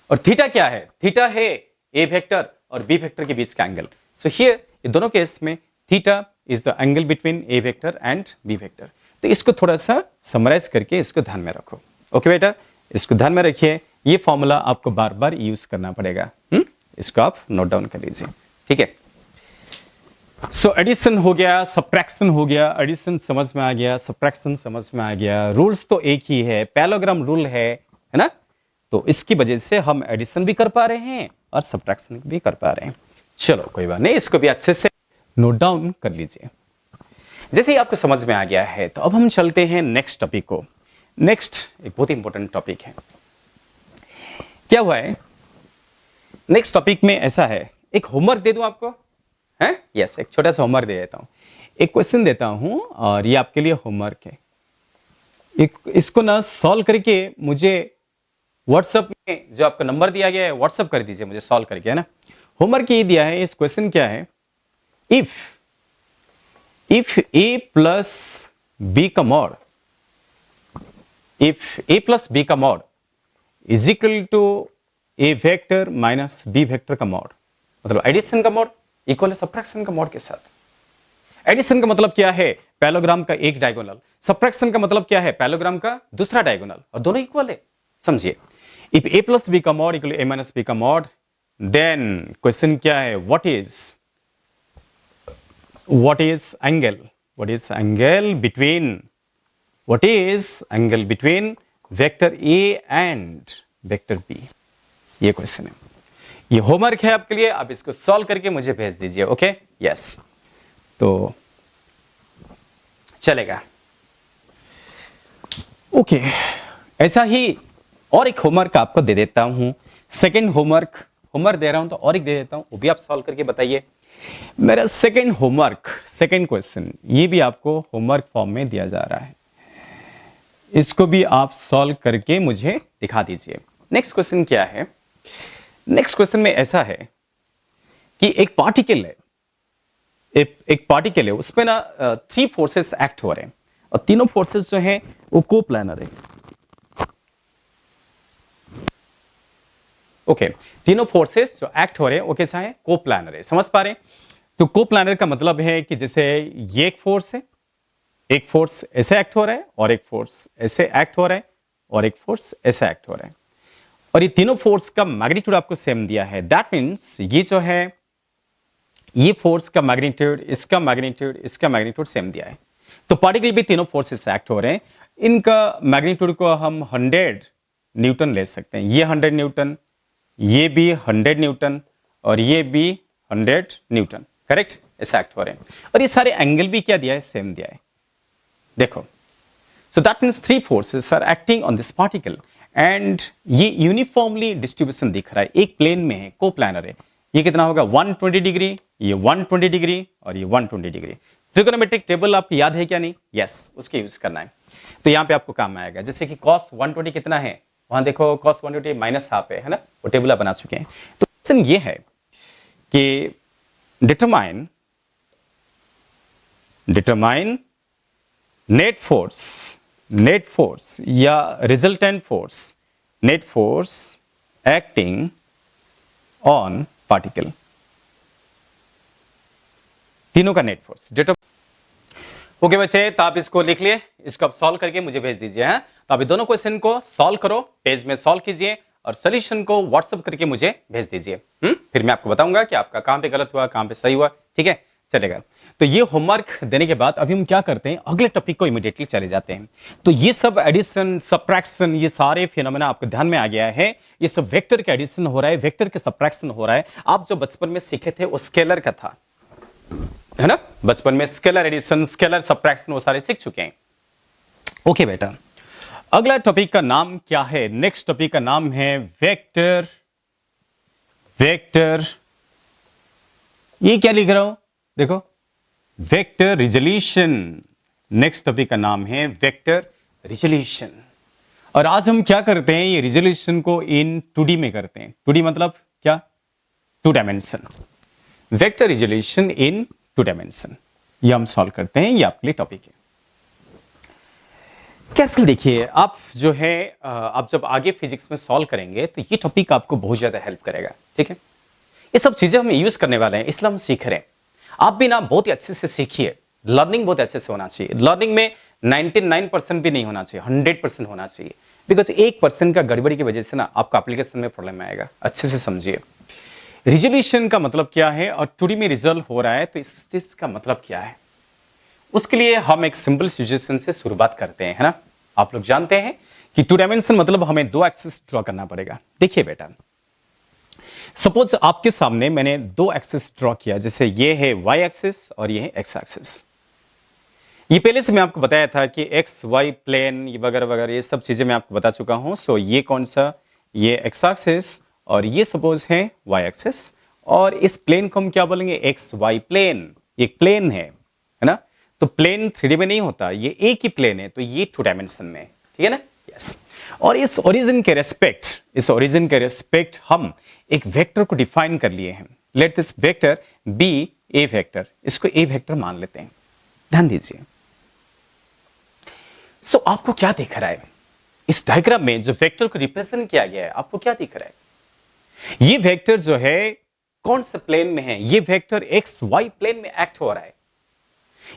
और थीटा क्या है, थीटा है ए वेक्टर और बी वेक्टर के बीच का एंगल। सो हियर दोनों केस में theta is the angle between A vector and B vector. तो इसको थोड़ा सा समराइज करके इसको ध्यान में रखो। ओके बेटा, इसको ध्यान में रखिए, ये फॉर्मूला आपको बार बार यूज करना पड़ेगा। इसको आप नोट डाउन कर लीजिए, ठीक है। सो एडिशन हो गया, सब्ट्रैक्शन हो गया, एडिशन समझ में आ गया, सब्ट्रैक्शन समझ में आ गया, रूल्स तो एक ही है, पैलोग्राम रूल है ना। तो इसकी वजह से हम एडिशन भी कर पा रहे हैं और सब्ट्रैक्शन भी कर पा रहे हैं। चलो कोई बात नहीं, इसको भी अच्छे से नोट डाउन कर लीजिए। जैसे ही आपको समझ में आ गया है तो अब हम चलते हैं नेक्स्ट टॉपिक को। नेक्स्ट एक बहुत इंपॉर्टेंट टॉपिक है। क्या हुआ है नेक्स्ट टॉपिक में, ऐसा है, एक होमवर्क दे दूं आपको, है यस, एक छोटा सा होमवर्क दे देता हूं, एक क्वेश्चन देता हूं और ये आपके लिए होमवर्क है। इसको ना सॉल्व करके मुझे व्हाट्सएप में जो आपका नंबर दिया गया है व्हाट्सएप कर दीजिए मुझे सॉल्व करके, है ना। होमवर्क ये दिया है, इस क्वेश्चन क्या है, इफ ए प्लस बी का mod, if A plus B का mod is equal to A vector minus B vector का मॉड, मतलब एडिशन का मॉड इक्वल है सब्ट्रैक्शन का मॉड के साथ। एडिशन का मतलब क्या है, पैलोग्राम का एक डायगोनल, सब्ट्रैक्शन का मतलब क्या है, पैलोग्राम का दूसरा डायगोनल, और दोनों इक्वल है। समझिए, इफ ए प्लस बी का mod equal A minus B का मॉड, देन क्वेश्चन क्या है, what is angle between vector A and vector B, ये क्वेश्चन है, ये होमवर्क है आपके लिए, आप इसको सॉल्व करके मुझे भेज दीजिए। ओके यस, तो चलेगा। ओके, ऐसा ही और एक होमवर्क आपको दे देता हूं, सेकंड होमवर्क दे रहा हूं तो और एक दे देता हूं, वो भी आप सॉल्व करके बताइए। मेरा सेकंड होमवर्क, सेकंड क्वेश्चन, ये भी आपको होमवर्क फॉर्म में दिया जा रहा है, इसको भी आप सॉल्व करके मुझे दिखा दीजिए। नेक्स्ट क्वेश्चन क्या है, नेक्स्ट क्वेश्चन में ऐसा है कि एक पार्टिकल है, एक पार्टिकल है, उसमें ना 3 फोर्सेस एक्ट हो रहे हैं, और तीनों फोर्सेस जो हैं वो कोप्लानर है। ओके, तीनों फोर्सेस जो एक्ट हो रहे हैं वो कैसा है, कोप्लानर है। समझ पा रहे हैं? तो कोप्लानर का मतलब है कि जैसे ये एक फोर्स है, एक फोर्स ऐसे एक्ट हो रहा है, और एक फोर्स ऐसे एक्ट हो रहा है, और एक फोर्स ऐसे एक्ट हो रहा है, और ये तीनों फोर्स का मैग्नीट्यूड आपको सेम दिया है। दैट मीन्स ये जो है, ये फोर्स का मैग्नीट्यूड, इसका मैग्नीट्यूड, इसका मैग्नीट्यूड सेम दिया है। तो पार्टिकल भी तीनों फोर्सेस से एक्ट हो रहे हैं, इनका मैग्नीट्यूड को हम 100 न्यूटन ले सकते हैं। ये 100 न्यूटन, ये भी 100 न्यूटन, और ये भी 100 न्यूटन, करेक्ट, ऐसे एक्ट हो रहे हैं। और ये सारे एंगल भी क्या दिया है, सेम दिया है। देखो, so that means 3 forces are acting on this particle, and ये यूनिफॉर्मली डिस्ट्रीब्यूशन दिख रहा है, एक प्लेन में है, कोप्लानर है। ये कितना होगा, 120 डिग्री, ये 120 डिग्री, और ये 120 डिग्री। ट्रिगोनोमेट्रिक टेबल आपको याद है क्या नहीं, यस, उसके यूज करना है। तो यहाँ पे आपको काम आएगा, जैसे कि cos 120 कितना है, वहां देखो cos 120 माइनस हाफ है ना, वो टेबल आप बना चुके हैं। तो क्वेश्चन ये है कि determine net force net force या resultant force, net force acting on particle, तीनों का net force that of. Okay बच्चे, तो आप इसको लिख लिए, इसको आप सॉल्व करके मुझे भेज दीजिए। हैं तो अभी दोनों क्वेश्चन को सॉल्व करो, पेज में सॉल्व कीजिए और सॉल्यूशन को व्हाट्सएप करके मुझे भेज दीजिए। फिर मैं आपको बताऊंगा कि आपका कहां पे गलत हुआ, कहां पे सही हुआ। ठीक है, चलेगा। तो ये होमवर्क देने के बाद अभी हम क्या करते हैं, अगले टॉपिक को इमीडिएटली चले जाते हैं। तो ये सब एडिशन, सब्ट्रैक्शन, ये सारे फिनोमेना आपको ध्यान में आ गया है। ये सब वेक्टर के एडिशन हो रहा है, वेक्टर के सब्ट्रैक्शन हो रहा है। आप जो बचपन में सीखे थे वो स्केलर का था, है ना। बचपन में स्केलर एडिशन, स्केलर सब्ट्रैक्शन वो सारे सीख चुके हैं। ओके बेटा, अगला टॉपिक का नाम क्या है? नेक्स्ट टॉपिक का नाम है वेक्टर। वेक्टर, ये क्या लिख रहा हूं, देखो, वेक्टर रिजोल्यूशन। नेक्स्ट टॉपिक का नाम है वेक्टर रिजोल्यूशन। और आज हम क्या करते हैं, ये रिजोल्यूशन को इन 2D में करते हैं। 2D मतलब क्या? 2 dimension. Vector resolution in 2 dimension, ये हम सॉल्व करते हैं। ये आपके लिए टॉपिक है। केयरफुल देखिए, आप जो है आप जब आगे फिजिक्स में सॉल्व करेंगे तो ये टॉपिक आपको बहुत ज्यादा हेल्प करेगा। ठीक है, ये सब चीजें हम यूज करने वाले हैं, इसलिए हम सीख रहे हैं। आप भी ना बहुत ही अच्छे से सीखिए। लर्निंग बहुत अच्छे से होना चाहिए। लर्निंग में 99% भी नहीं होना चाहिए, 100% होना चाहिए। बिकॉज 1% का गड़बड़ी की वजह से ना आपका एप्लीकेशन में प्रॉब्लम आएगा। अच्छे से समझिए रिजोल्यूशन का मतलब क्या है, और 2D में रिजल्व हो रहा है तो इस चीज का मतलब क्या है। उसके लिए हम एक सिंपल सिचुएशन से शुरुआत करते हैं, है ना। आप लोग जानते हैं कि 2 डायमेंशन मतलब हमें 2 एक्सिस ड्रॉ करना पड़ेगा। देखिए बेटा, सपोज आपके सामने मैंने 2 एक्सिस ड्रॉ किया, जैसे ये है y एक्सिस और ये है x एक्सिस। ये पहले से मैं आपको बताया था कि x y प्लेन वगैरह वगैरह ये सब चीजें मैं आपको बता चुका हूं। सो ये कौन सा, ये x एक्सिस और ये सपोज है y एक्सिस, और इस प्लेन को हम क्या बोलेंगे, x y प्लेन। एक प्लेन है ना। तो प्लेन 3D में नहीं होता, ये एक ही प्लेन है, तो ये 2 डायमेंशन में है। ठीक है ना, यस। और इस ओरिजिन के रेस्पेक्ट हम एक वेक्टर को डिफाइन कर लिए हैं। Let this vector be A vector, इसको ए वेक्टर मान लेते हैं। ध्यान दीजिए। सो आपको क्या दिख रहा है इस डायग्राम में, जो वेक्टर को रिप्रेजेंट किया गया है, आपको क्या दिख रहा है? ये वेक्टर जो है कौन से प्लेन में है? ये वेक्टर एक्स वाई प्लेन में एक्ट हो रहा है।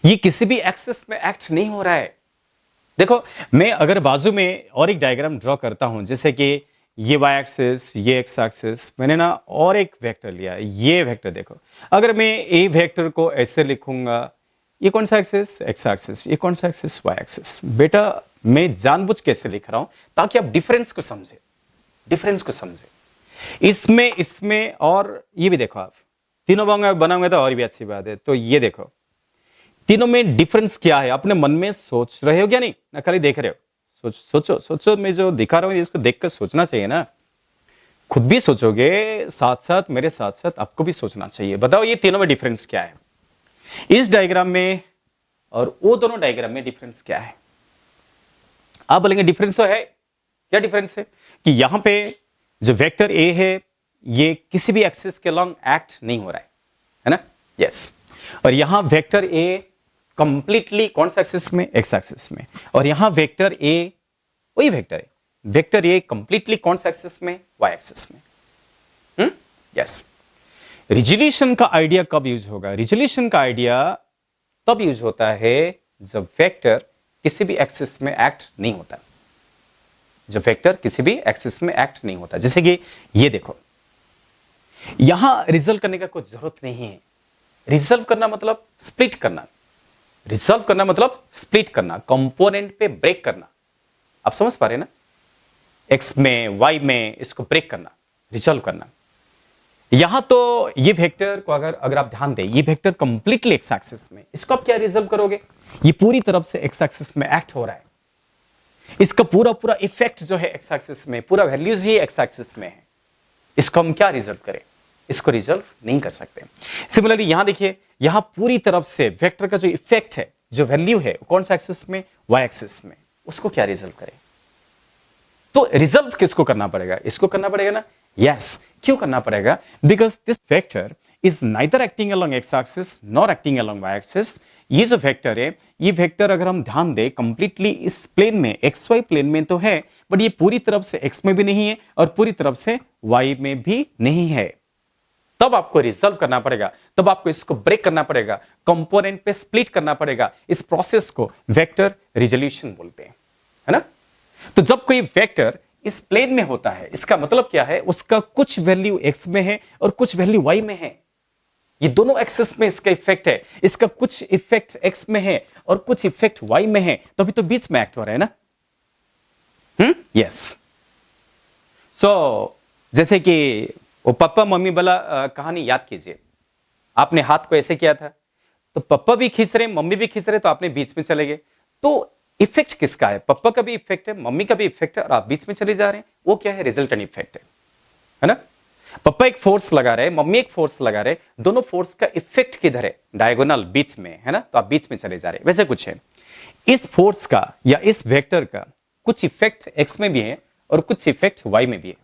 ये किसी भी एक्सिस में एक्ट नहीं हो रहा है। देखो, मैं अगर बाजू में और एक डायग्राम ड्रॉ करता हूं, जैसे कि ये y एक्सिस, ये x एक्सिस, मैंने ना और एक वेक्टर लिया, ये वेक्टर देखो। अगर मैं ए वेक्टर को ऐसे लिखूंगा, ये कौन सा एक्सिस, x एक्सिस, ये कौन सा एक्सिस, y एक्सिस। बेटा, मैं जानबूझ कैसे लिख रहा हूं ताकि आप डिफरेंस को समझे। इसमें और ये भी देखो, आप तीनों बनाओगे तो और भी अच्छी बात है। तो ये देखो, तीनों में डिफरेंस क्या है, अपने मन में सोच रहे हो क्या? नहीं ना, खाली देख रहे हो। सोचो। मैं जो दिखा रहा हूं इसको देखकर सोचना चाहिए ना। खुद भी सोचोगे, साथ साथ मेरे साथ आपको भी सोचना चाहिए। बताओ ये तीनों में डिफरेंस क्या है, इस डायग्राम में और वो दोनों डायग्राम में डिफरेंस क्या है? आप बोलेंगे डिफरेंस तो है। क्या डिफरेंस है? कि यहां पे जो वेक्टर ए है, ये किसी भी एक्सिस के लॉन्ग एक्ट नहीं हो रहा है ना, यस। और यहां वेक्टर ए कंप्लीटली कौन सा एक्सिस में, एक्स एक्सिस में। और यहां वेक्टर ए, वही वेक्टर है, वेक्टर ए कंप्लीटली कौन सा एक्सिस में, वाई एक्सिस में। यस। रिजोल्यूशन का आइडिया कब यूज होगा? रिजोल्यूशन का आइडिया तब यूज होता है जब वेक्टर किसी भी एक्सिस में एक्ट नहीं होता। जब वेक्टर किसी भी एक्सिस में एक्ट नहीं होता। जैसे कि ये देखो, यहां रिजल्व करने का कोई जरूरत नहीं है। रिजल्व करना मतलब स्प्लिट करना। रिजल्व करना मतलब स्प्लिट करना, कंपोनेंट पे ब्रेक करना। आप समझ पा रहे हैं ना? एक्स में, वाई में, इसको ब्रेक करना, रिजल्व करना। यहां तो ये वेक्टर को अगर आप ध्यान दें, ये वेक्टर कंप्लीटली एक्स एक्सिस में, इसको आप क्या रिजल्व करोगे? ये पूरी तरफ से एक्स एक्सिस में एक्ट हो रहा है। इसका पूरा इफेक्ट जो है एक्स एक्सिस में, पूरा वैल्यूज ही एक्स एक्सिस में है। इसको हम क्या रिजल्व करें? इसको रिजल्व नहीं कर सकते। सिमिलरली यहां देखिए, यहां पूरी तरफ से वेक्टर का जो इफेक्ट है, जो वैल्यू है, कौन सा एक्सिस में, वाई एक्सिस में, उसको क्या रिजल्व करें? तो रिजल्व किसको करना पड़ेगा? इसको करना पड़ेगा ना, यस। क्यों करना पड़ेगा? Because this vector is neither acting along X axis nor acting along Y axis. ये जो वेक्टर है, ये वेक्टर अगर हम ध्यान दें कंप्लीटली इस प्लेन में, एक्स वाई प्लेन में तो है, बट ये पूरी तरफ से एक्स में भी नहीं है और पूरी तरफ से वाई में भी नहीं है। तब आपको रिजॉल्व करना पड़ेगा, तब आपको इसको ब्रेक करना पड़ेगा, कंपोनेंट पे स्प्लिट करना पड़ेगा। इस प्रोसेस को वेक्टर रिजोल्यूशन बोलते हैं, है ना। तो जब कोई वेक्टर इस प्लेन में होता है, इसका मतलब क्या है, उसका कुछ वैल्यू एक्स में है और कुछ वैल्यू वाई में है। ये दोनों एक्सेस में इसका इफेक्ट है, इसका कुछ इफेक्ट एक्स में है और कुछ इफेक्ट वाई में है, तो अभी तो बीच में एक्ट हो रहा है ना। यस। सो जैसे कि वो पप्पा मम्मी वाला कहानी याद कीजिए। आपने हाथ को ऐसे किया था, तो पप्पा भी खींच रहे, मम्मी भी खींच रहे, तो आपने बीच में चले गए। तो इफेक्ट किसका है? पप्पा का भी इफेक्ट है, मम्मी का भी इफेक्ट है, और आप बीच में चले जा रहे हैं। वो क्या है? रिजल्टेंट इफेक्ट है ना। पप्पा एक फोर्स लगा रहे, मम्मी एक फोर्स लगा रहे, दोनों फोर्स का इफेक्ट किधर है? डायगोनल, बीच में, है ना। तो आप बीच में चले जा रहे। वैसे कुछ है, इस फोर्स का या इस वेक्टर का कुछ इफेक्ट एक्स में भी है और कुछ इफेक्ट वाई में भी है।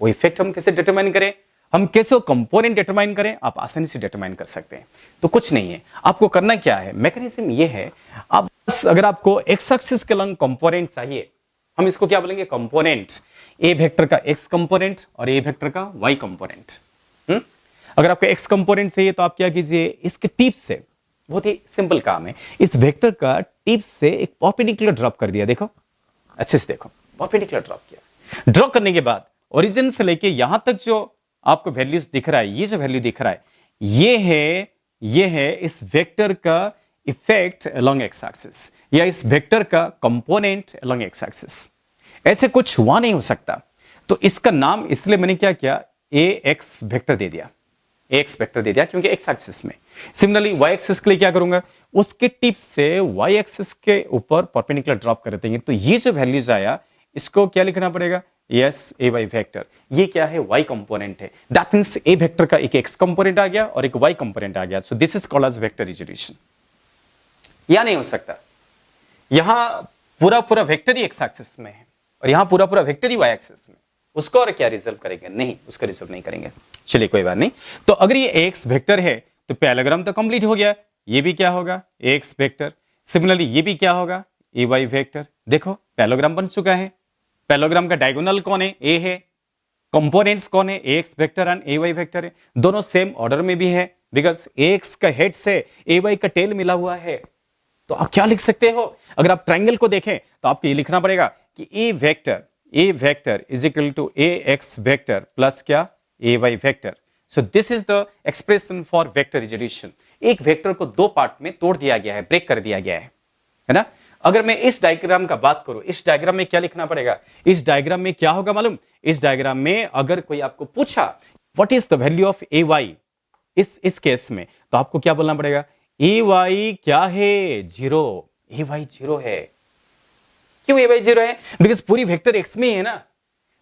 वो इफेक्ट हम कैसे डिटरमाइन करें, हम कैसे वो कंपोनेंट डिटरमाइन करें? आप आसानी से डिटरमाइन कर सकते हैं। तो कुछ नहीं है, आपको करना क्या है, मैकेनिज्म ये है। आप अगर आपको एक्स एक्सिस के लंग कंपोनेंट चाहिए, हम इसको क्या बोलेंगे? कंपोनेंट। ए वेक्टर का एक्स कंपोनेंट और ए वेक्टर का वाई कंपोनेंट। अगर आपको एक्स कंपोनेंट चाहिए तो आप क्या कीजिए, इसके टिप से, बहुत ही सिंपल काम है, इस वेक्टर का टिप से एक परपेंडिकुलर ड्रॉप कर दिया। देखो अच्छे से देखो, परपेंडिकुलर ड्रॉप किया। ड्रॉ करने के बाद ओरिजिन से लेके यहां तक जो आपको वैल्यूज दिख रहा है, ये जो वैल्यू दिख रहा है, ये है इस वेक्टर का इफेक्ट अलोंग एक्स एक्सिस, या इस वेक्टर का कंपोनेंट अलोंग एक्स एक्सिस। ऐसे कुछ हुआ नहीं हो सकता। तो इसका नाम इसलिए मैंने क्या किया, ए एक्स वेक्टर दे दिया। ए एक्स वेक्टर दे दिया क्योंकि एक्स एक्सिस में। सिमिलरली वाई एक्सिस के लिए क्या करूंगा, उसके टिप से वाई एक्सिस के ऊपर परपेंडिकुलर ड्रॉप कर देंगे। तो ये जो वैल्यूज आया, इसको क्या लिखना पड़ेगा? यस, ए वाई वेक्टर। ये क्या है? वाई कंपोनेंट है। दैट मींस ए वेक्टर का एक एक्स कंपोनेंट आ गया और एक वाई कंपोनेंट आ गया। So this is called as vector resolution. या नहीं हो सकता, यहां पूरा पूरा वेक्टर ही एक्स एक्सिस में है और यहां पूरा पूरा वेक्टर ही वाई एक्सिस में। उसको और क्या रिजल्व करेंगे? नहीं, उसका रिजल्व नहीं करेंगे। चलिए कोई बात नहीं। तो अगर ये एक्स वेक्टर है तो पैरेललोग्राम तो कंप्लीट हो गया। ये भी क्या होगा? X vector. सिमिलरली ये भी क्या होगा? ए वाई वेक्टर। देखो पैरेललोग्राम बन चुका है। पैरेललोग्राम का डायगोनल कौन है? ए है। कंपोनेंट्स कौन है? A X vector and A Y vector है। दोनों सेम ऑर्डर में भी है, बिकॉज ए एक्स का हेड से ए वाई का टेल मिला हुआ है। तो आप क्या लिख सकते हो? अगर आप ट्रायंगल को देखें तो आपको ये लिखना पड़ेगा कि A vector is equal to A X vector plus क्या? A Y vector. So this is the expression for vector resolution. एक वेक्टर को दो पार्ट में तोड़ दिया गया है, ब्रेक कर दिया गया है ना। अगर मैं इस डायग्राम का बात करूं, इस डायग्राम में क्या लिखना पड़ेगा? इस डायग्राम में क्या होगा मालूम? इस डायग्राम में अगर कोई आपको पूछा what is the value of A Y इस केस में, तो आपको क्या बोलना पड़ेगा? ए वाई क्या है? जीरो। ए वाई जीरो है। क्यों ए वाई जीरो है? बिकॉज पूरी वेक्टर एक्स में है ना।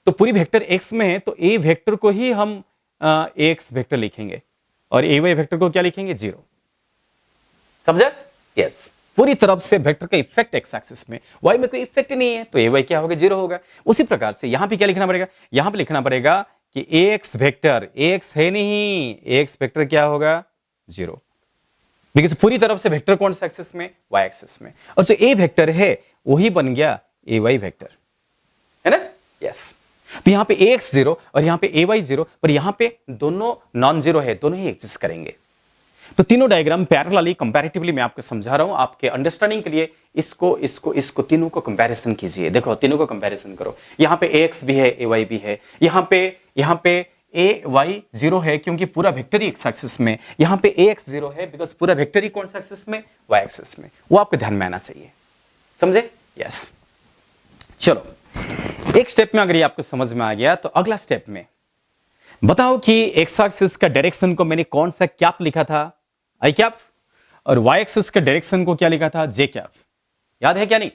तो पूरी वेक्टर एक्स में है तो ए वेक्टर को ही हम एक्स वेक्टर लिखेंगे और ए वाई वेक्टर को क्या लिखेंगे? जीरो। समझा? यस। पूरी तरफ से वेक्टर का इफेक्ट एक्स एक्सिस में, वाई में कोई इफेक्ट नहीं है, तो ए वाई क्या होगा? जीरो होगा। उसी प्रकार से यहां पे क्या लिखना पड़ेगा? यहां पे लिखना पड़ेगा कि ए एक्स वेक्टर, ए एक्स है नहीं, ए एक्स वेक्टर क्या होगा? जीरो। बिकॉज पूरी तरफ से वेक्टर कौन सा एक्सिस में? वाई एक्सिस में। और जो ए वेक्टर है वही बन गया ए वाई वेक्टर, है ना। यस। तो यहां पे ए एक्स जीरो और यहां पे ए वाई जीरो, पर यहां पे दोनों नॉन जीरो है, दोनों ही एग्जिस्ट करेंगे। तो तीनों डायग्राम पैरेलली कंपैरेटिवली मैं आपको समझा रहा हूं आपके अंडरस्टैंडिंग के लिए। इसको तीनों को कंपैरिजन कीजिए। देखो तीनों को कंपैरिजन करो। यहां पे ए एक्स भी है, ए वाई भी है। यहां पे ए वाई जीरो है क्योंकि पूरा वेक्टर ही एक्स एक्सिस में। यहां पे ए एक्स जीरो है बिकॉज पूरा वेक्टर ही कौन सा एक्सिस में? वाई एक्सिस में। वो आपके ध्यान में आना चाहिए। समझे? यस। चलो एक स्टेप में अगर ये आपको समझ में आ गया तो अगला स्टेप में बताओ कि एक्स एक्सिस का डायरेक्शन को मैंने कौन सा कैप लिखा था? आई कैप। और वाई एक्सिस का डायरेक्शन को क्या लिखा था? जे कैप। याद है क्या? नहीं।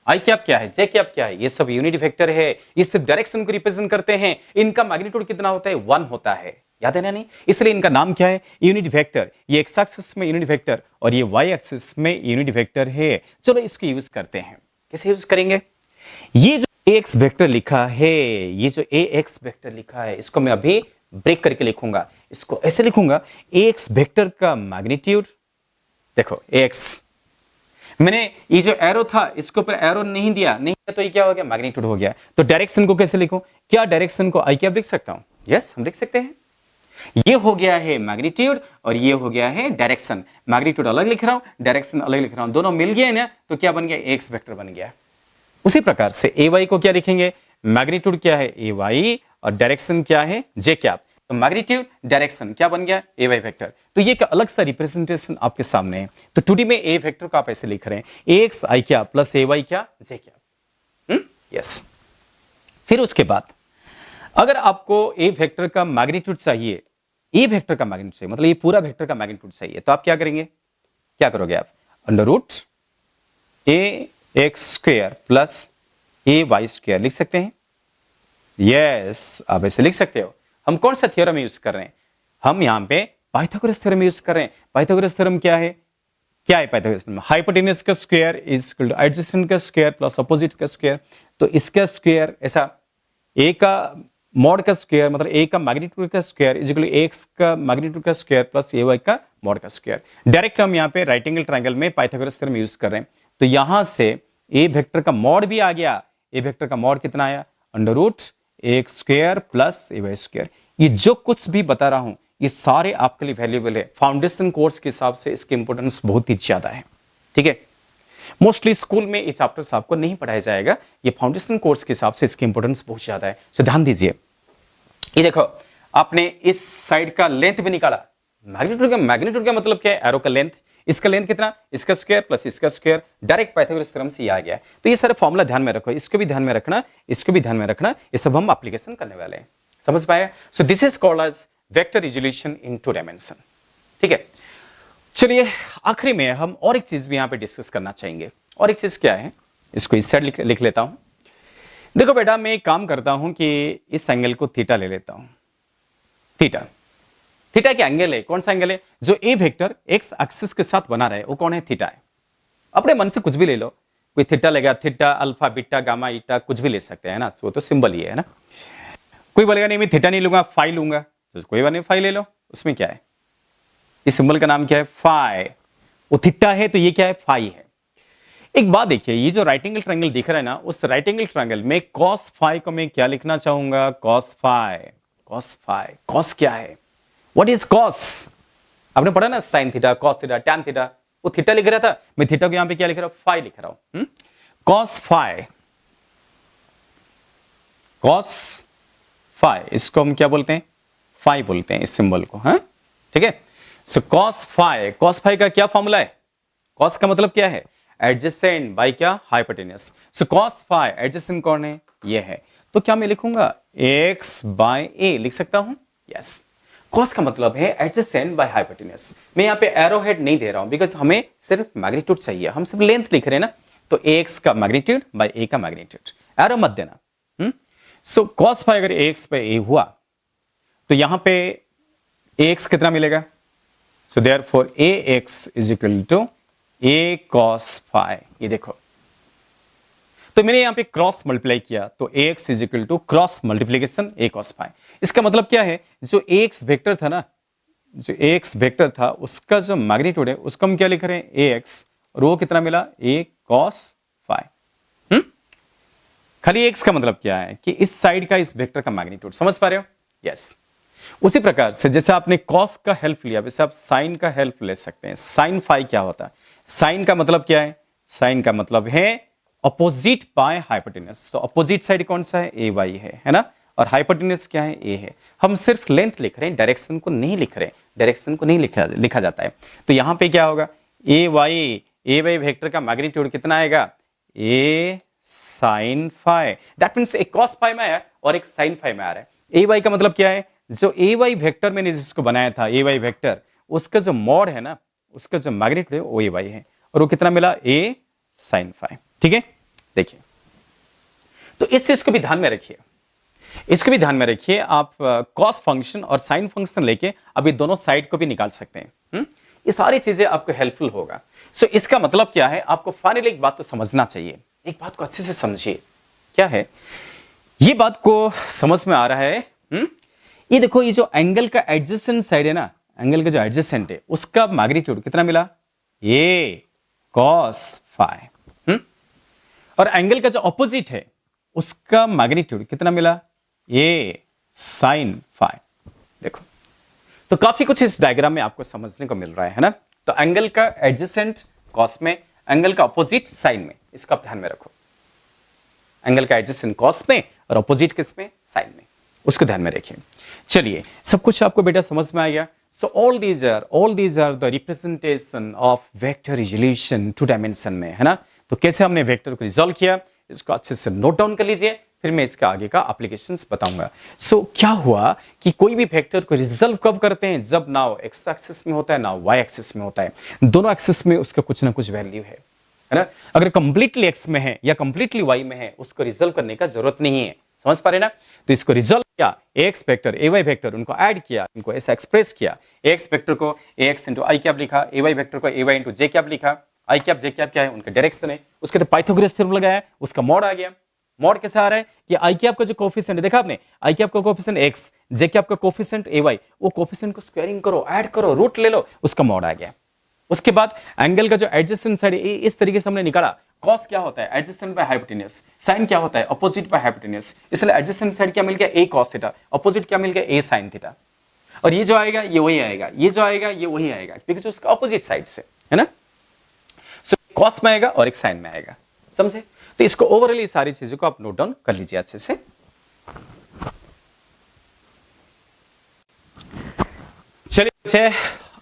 आई कैप क्या है, जे कैप क्या है? ये सब यूनिट वेक्टर है, ये सिर्फ डायरेक्शन को रिप्रेजेंट करते हैं। इनका मैग्नीट्यूड कितना होता है? 1 होता है। याद है ना? नहीं। इसलिए इनका नाम क्या है? Unit vector. ये एक्स एक्सिस में यूनिट वेक्टर और ये वाई एक्सिस में यूनिट वेक्टर है। चलो इसको यूज करते हैं। कैसे यूज करेंगे? ये जो एक्स वेक्टर लिखा है, ये जो ए एक्स वेक्टर लिखा है, इसको मैं अभी ब्रेक करके लिखूंगा। इसको ऐसे लिखूंगा, ax वेक्टर का मैग्नीट्यूड, देखो ax, मैंने ये जो एरो था इसके ऊपर एरो नहीं दिया तो ये क्या हो गया, मैग्नीट्यूड हो गया। तो डायरेक्शन को कैसे लिखूं, क्या डायरेक्शन को आई कैप लिख सकता हूं? यस, हम लिख सकते हैं। ये हो गया है मैग्नीट्यूड और ये हो गया है डायरेक्शन। मैग्नीट्यूड अलग लिख रहा हूं, डायरेक्शन अलग लिख रहा हूं, दोनों मिल गए ना, तो क्या बन गया, एक्स वेक्टर बन गया। उसी प्रकार से ए वाई को क्या लिखेंगे, मैग्नीट्यूड क्या है ए वाई और डायरेक्शन क्या है जे कैप, तो मैग्नीट्यूड डायरेक्शन क्या बन गया, ए वाई वेक्टर। तो ये एक अलग सा रिप्रेजेंटेशन आपके सामने है। तो टूडी में ए वेक्टर को आप ऐसे लिख रहे हैं, ए एक्स आई क्या प्लस ए वाई क्या जे क्या। यस। फिर उसके बाद अगर आपको ए वेक्टर का मैग्नीट्यूड चाहिए, ए वेक्टर का मैग्नीट्यूड चाहिए, मतलब ये पूरा वेक्टर का मैग्नीट्यूड चाहिए, तो आप क्या करेंगे, क्या करोगे आप, under root A x square plus A Y square लिख सकते हैं। यस, आप ऐसे लिख सकते हो। हम कौन सा थ्योरम यूज कर रहे हैं, हम यहां पे पाइथागोरस थ्योरम यूज कर रहे हैं। पाइथागोरस थ्योरम क्या है, क्या है पाइथागोरस थ्योरम, हाइपोटेनस का square is equal two adjacent का स्क्वायर प्लस अपोजिट का स्क्वायर। तो इसका स्क्वायर ऐसा, ए का मॉड का स्क्वायर मतलब ए का मैग्नीट्यूड का square is equal to X का मैग्नीट्यूड का स्क्वायर प्लस ए वाई का मॉड का स्क्वायर। डायरेक्ट हम यहाँ पे राइट एंगल ट्रायंगल में पाइथागोरस थ्योरम यूज कर रहे हैं। तो यहां से ए वेक्टर का मॉड भी आ गया, ए वेक्टर का मॉड कितना आया, under root X square plus A Y square. ये जो कुछ भी बता रहा हूं ये सारे आपके लिए वैल्यूएबल है। फाउंडेशन कोर्स के हिसाब से इसकी इंपॉर्टेंस बहुत ही ज्यादा है, ठीक है। मोस्टली स्कूल में ये चैप्टर्स आपको नहीं पढ़ाया जाएगा, ये फाउंडेशन कोर्स के हिसाब से इसकी इंपॉर्टेंस बहुत ज्यादा है। तो ध्यान दीजिए, ये देखो आपने इस साइड का लेंथ भी निकाला, मैग्नीट्यूड का मतलब क्या है, एरो का लेंथ, इसका लेंथ कितना, इसका स्क्वायर प्लस इसका स्क्वायर, डायरेक्ट पाइथागोरस थ्योरम से ये आ गया। तो ये सारे फॉर्मूला ध्यान में रखो, इसको भी ध्यान में रखना, इसको भी ध्यान में रखना, ये सब हम एप्लीकेशन करने वाले हैं, समझ पाए। So this is called as vector resolution in 2 dimension, ठीक है। चलिए आखिरी में हम और एक चीज भी यहां पे डिस्कस करना चाहेंगे, और एक चीज क्या है, इसको इस साइड लिख लेता हूं। देखो बेटा, मैं एक काम करता हूं कि इस एंगल को थीटा ले लेता हूं। थीटा, थीटा क्या एंगल है, कौन सा एंगल है, जो ए वेक्टर एक्स एक्सिस के साथ बना रहे वो कौन है, थीटा है। अपने मन से कुछ भी ले लो, कोई थीटा लेगा, थीटा अल्फा बीटा गामा ईटा कुछ भी ले सकते हैं ना, वो तो सिंबल ही है ना। कोई बोलेगा नहीं मैं थीटा नहीं लूंगा फाई लूंगा, तो कोई बात नहीं फाई ले लो, उसमें क्या है, इस सिंबल का नाम क्या है, फाई। वो थीटा है तो ये क्या है, फाई है। एक बात देखिए, ये जो राइट एंगल ट्रायंगल दिख रहा है ना, उस राइट एंगल ट्रायंगल में cos फाई को मैं क्या लिखना चाहूंगा, cos phi. cos phi, cos क्या है, व्हाट इज cos, आपने पढ़ा ना, sin theta, cos theta, tan theta, वो थीटा लिख रहा था, मैं थीटा को यहां पे क्या लिख रहा हूं, फाई लिख रहा हूं। cos फाई, cos फाई, इसको हम क्या बोलते हैं, फाई बोलते हैं इस सिंबल को, हाँ ठीक है। सो cos फाई का क्या फॉर्मूला है, cos का मतलब क्या है, एडजेसेंट बाय क्या, हाइपोटेनस। सो cos फाई एडजेसेंट कौन है, ये है, तो क्या मैं लिखूंगा x बाय a लिख सकता हूं, यस। cos का मतलब है एडजेसेंट बाय हाइपोटेनस। मैं यहां पे एरो हेड नहीं दे रहा हूं बिकॉज हमें सिर्फ मैग्नीट्यूड चाहिए, हम सिर्फ लेंथ लिख रहे हैं ना, तो x का मैग्नीट्यूड बाय a का मैग्नीट्यूड, एरो मत देना। सो cos फाई अगर x बाय a हुआ तो यहां पे ax कितना मिलेगा, so therefore ax is equal to a cos phi. ये देखो, तो मैंने यहां पे क्रॉस मल्टीप्लाई किया तो ax is equal to cross multiplication a cos phi. इसका मतलब क्या है, जो ax वेक्टर था ना, जो ax वेक्टर था उसका जो मैग्नीट्यूड है उसको हम क्या लिख रहे हैं, ax, और वो कितना मिला, a cos फाई। खाली x का मतलब क्या है कि इस साइड का इस वेक्टर का मैग्नीट्यूड, समझ पा रहे हो, यस। उसी प्रकार से जैसे आपने cos का हेल्प लिया वैसे आप sin का हेल्प ले सकते हैं। sin फाई क्या होता है, sin का मतलब क्या है, sin का मतलब है अपोजिट बाय हाइपोटेनस। तो अपोजिट साइड कौन सा है, ए वाई है ना, और हाइपोटेनस क्या है, ए है। हम सिर्फ लेंथ लिख रहे हैं, डायरेक्शन को नहीं लिख रहे हैं, डायरेक्शन को नहीं लिखा जाता है। तो यहां पे क्या होगा, ए वाई वेक्टर का मैग्नीट्यूड कितना आएगा, ए साइन फाई। दैट मींस एक cos फाई में आया और एक साइन फाई में आ रहा है। ए वाई का मतलब क्या है, जो ए वाई वेक्टर मैंने जिसको बनाया था, ए वाई वेक्टर, उसका जो मॉड है ना, उसका जो मैग्नीट्यूड है वो ए वाई है, और वो कितना मिला, ए साइन फाई, ठीक है। देखिए, तो इस चीज को भी ध्यान में रखिए, इसको भी ध्यान में रखिए। आप कॉस फंक्शन और साइन फंक्शन लेके अभी दोनों साइड को भी निकाल सकते हैं। ये सारी चीजें आपको हेल्पफुल होगा। सो इसका मतलब क्या है, आपको फाइनली एक बात तो समझना चाहिए, एक बात को अच्छे से समझिए, क्या है ये बात को समझ में आ रहा है। ये देखो, ये जो एंगल का एडजेसेंट साइड है ना, एंगल का जो एडजेसेंट है उसका मैग्नीट्यूड कितना मिला, ये cos फाइ। और एंगल का जो ऑपोजिट है उसका मैग्नीट्यूड कितना मिला, ये sin फाइ। देखो, तो काफी कुछ इस डायग्राम में आपको समझने को मिल रहा है ना। तो एंगल का एडजेसेंट कॉस में, एंगल का अपोजिट साइन में, इसको आप ध्यान में रखो। एंगल का एडजेसेंट कॉस में और अपोजिट किस में, साइन में, उसको ध्यान में रखिए। चलिए, सब कुछ आपको बेटा समझ में आ गया। So all these are the representation of vector resolution two dimension में, है ना। तो कैसे हमने वेक्टर को रिजोल्व किया, इसको अच्छे से नोट डाउन कर लीजिए, फिर मैं इसका आगे का एप्लीकेशंस बताऊंगा। सो क्या हुआ कि कोई भी वेक्टर को रिजोल्व कब करते हैं, जब ना एक्स एक्सिस में होता है ना वाई एक्सिस में होता है, दोनों एक्सिस में उसका कुछ ना कुछ वैल्यू है ना। अगर कंप्लीटली एक्स में है या कंप्लीटली वाई में है, उसको रिजोल्व करने का जरूरत नहीं है, समझ पा रहे ना। तो इसको रिजोल्व किया, X vector A Y vector उनको ऐड किया, इनको ऐसा एक्सप्रेस किया, एक्स वेक्टर को एक्स इंटू आई कैप लिखा, ए वाई वेक्टर को A Y into J cap लिखा। आई कैप जे कैप क्या है, उनका डायरेक्शन है। उसके तो पाइथागोरस थ्योरम लगाया, उसका मॉड आ गया। मॉड कैसे आ रहा है कि आई कैप का जो कोफिशिएंट देखा आपने, आई कैप का कोफिशिएंट एक्स, जे कैप का कोफिशिएंट ए वाई, वो कोफिशिएंट को स्क्वायरिंग करो, ऐड करो, रूट ले लो, उसका मॉड आ गया। उसके बाद एंगल का जो एडजेसेंट साइड है इस तरीके से हमने निकाला। कॉस क्या होता है, एडजेसेंट बाय हाइपोटेन्यूज। साइन क्या होता है, अपोजिट बाय हाइपोटेन्यूज। इसलिए एडजेसेंट साइड क्या मिल गया, ए कॉस थीटा, अपोजिट क्या मिल गया, ए साइन थीटा। और ये जो आएगा ये वही आएगा, ये जो आएगा ये वही आएगा, क्योंकि उसका अपोजिट साइड से है ना। सो कॉस में आएगा और एक साइन में आएगा, समझे। तो इसको ओवरऑल ये सारी चीजों को आप नोट डाउन कर लीजिए अच्छे से। चलिए,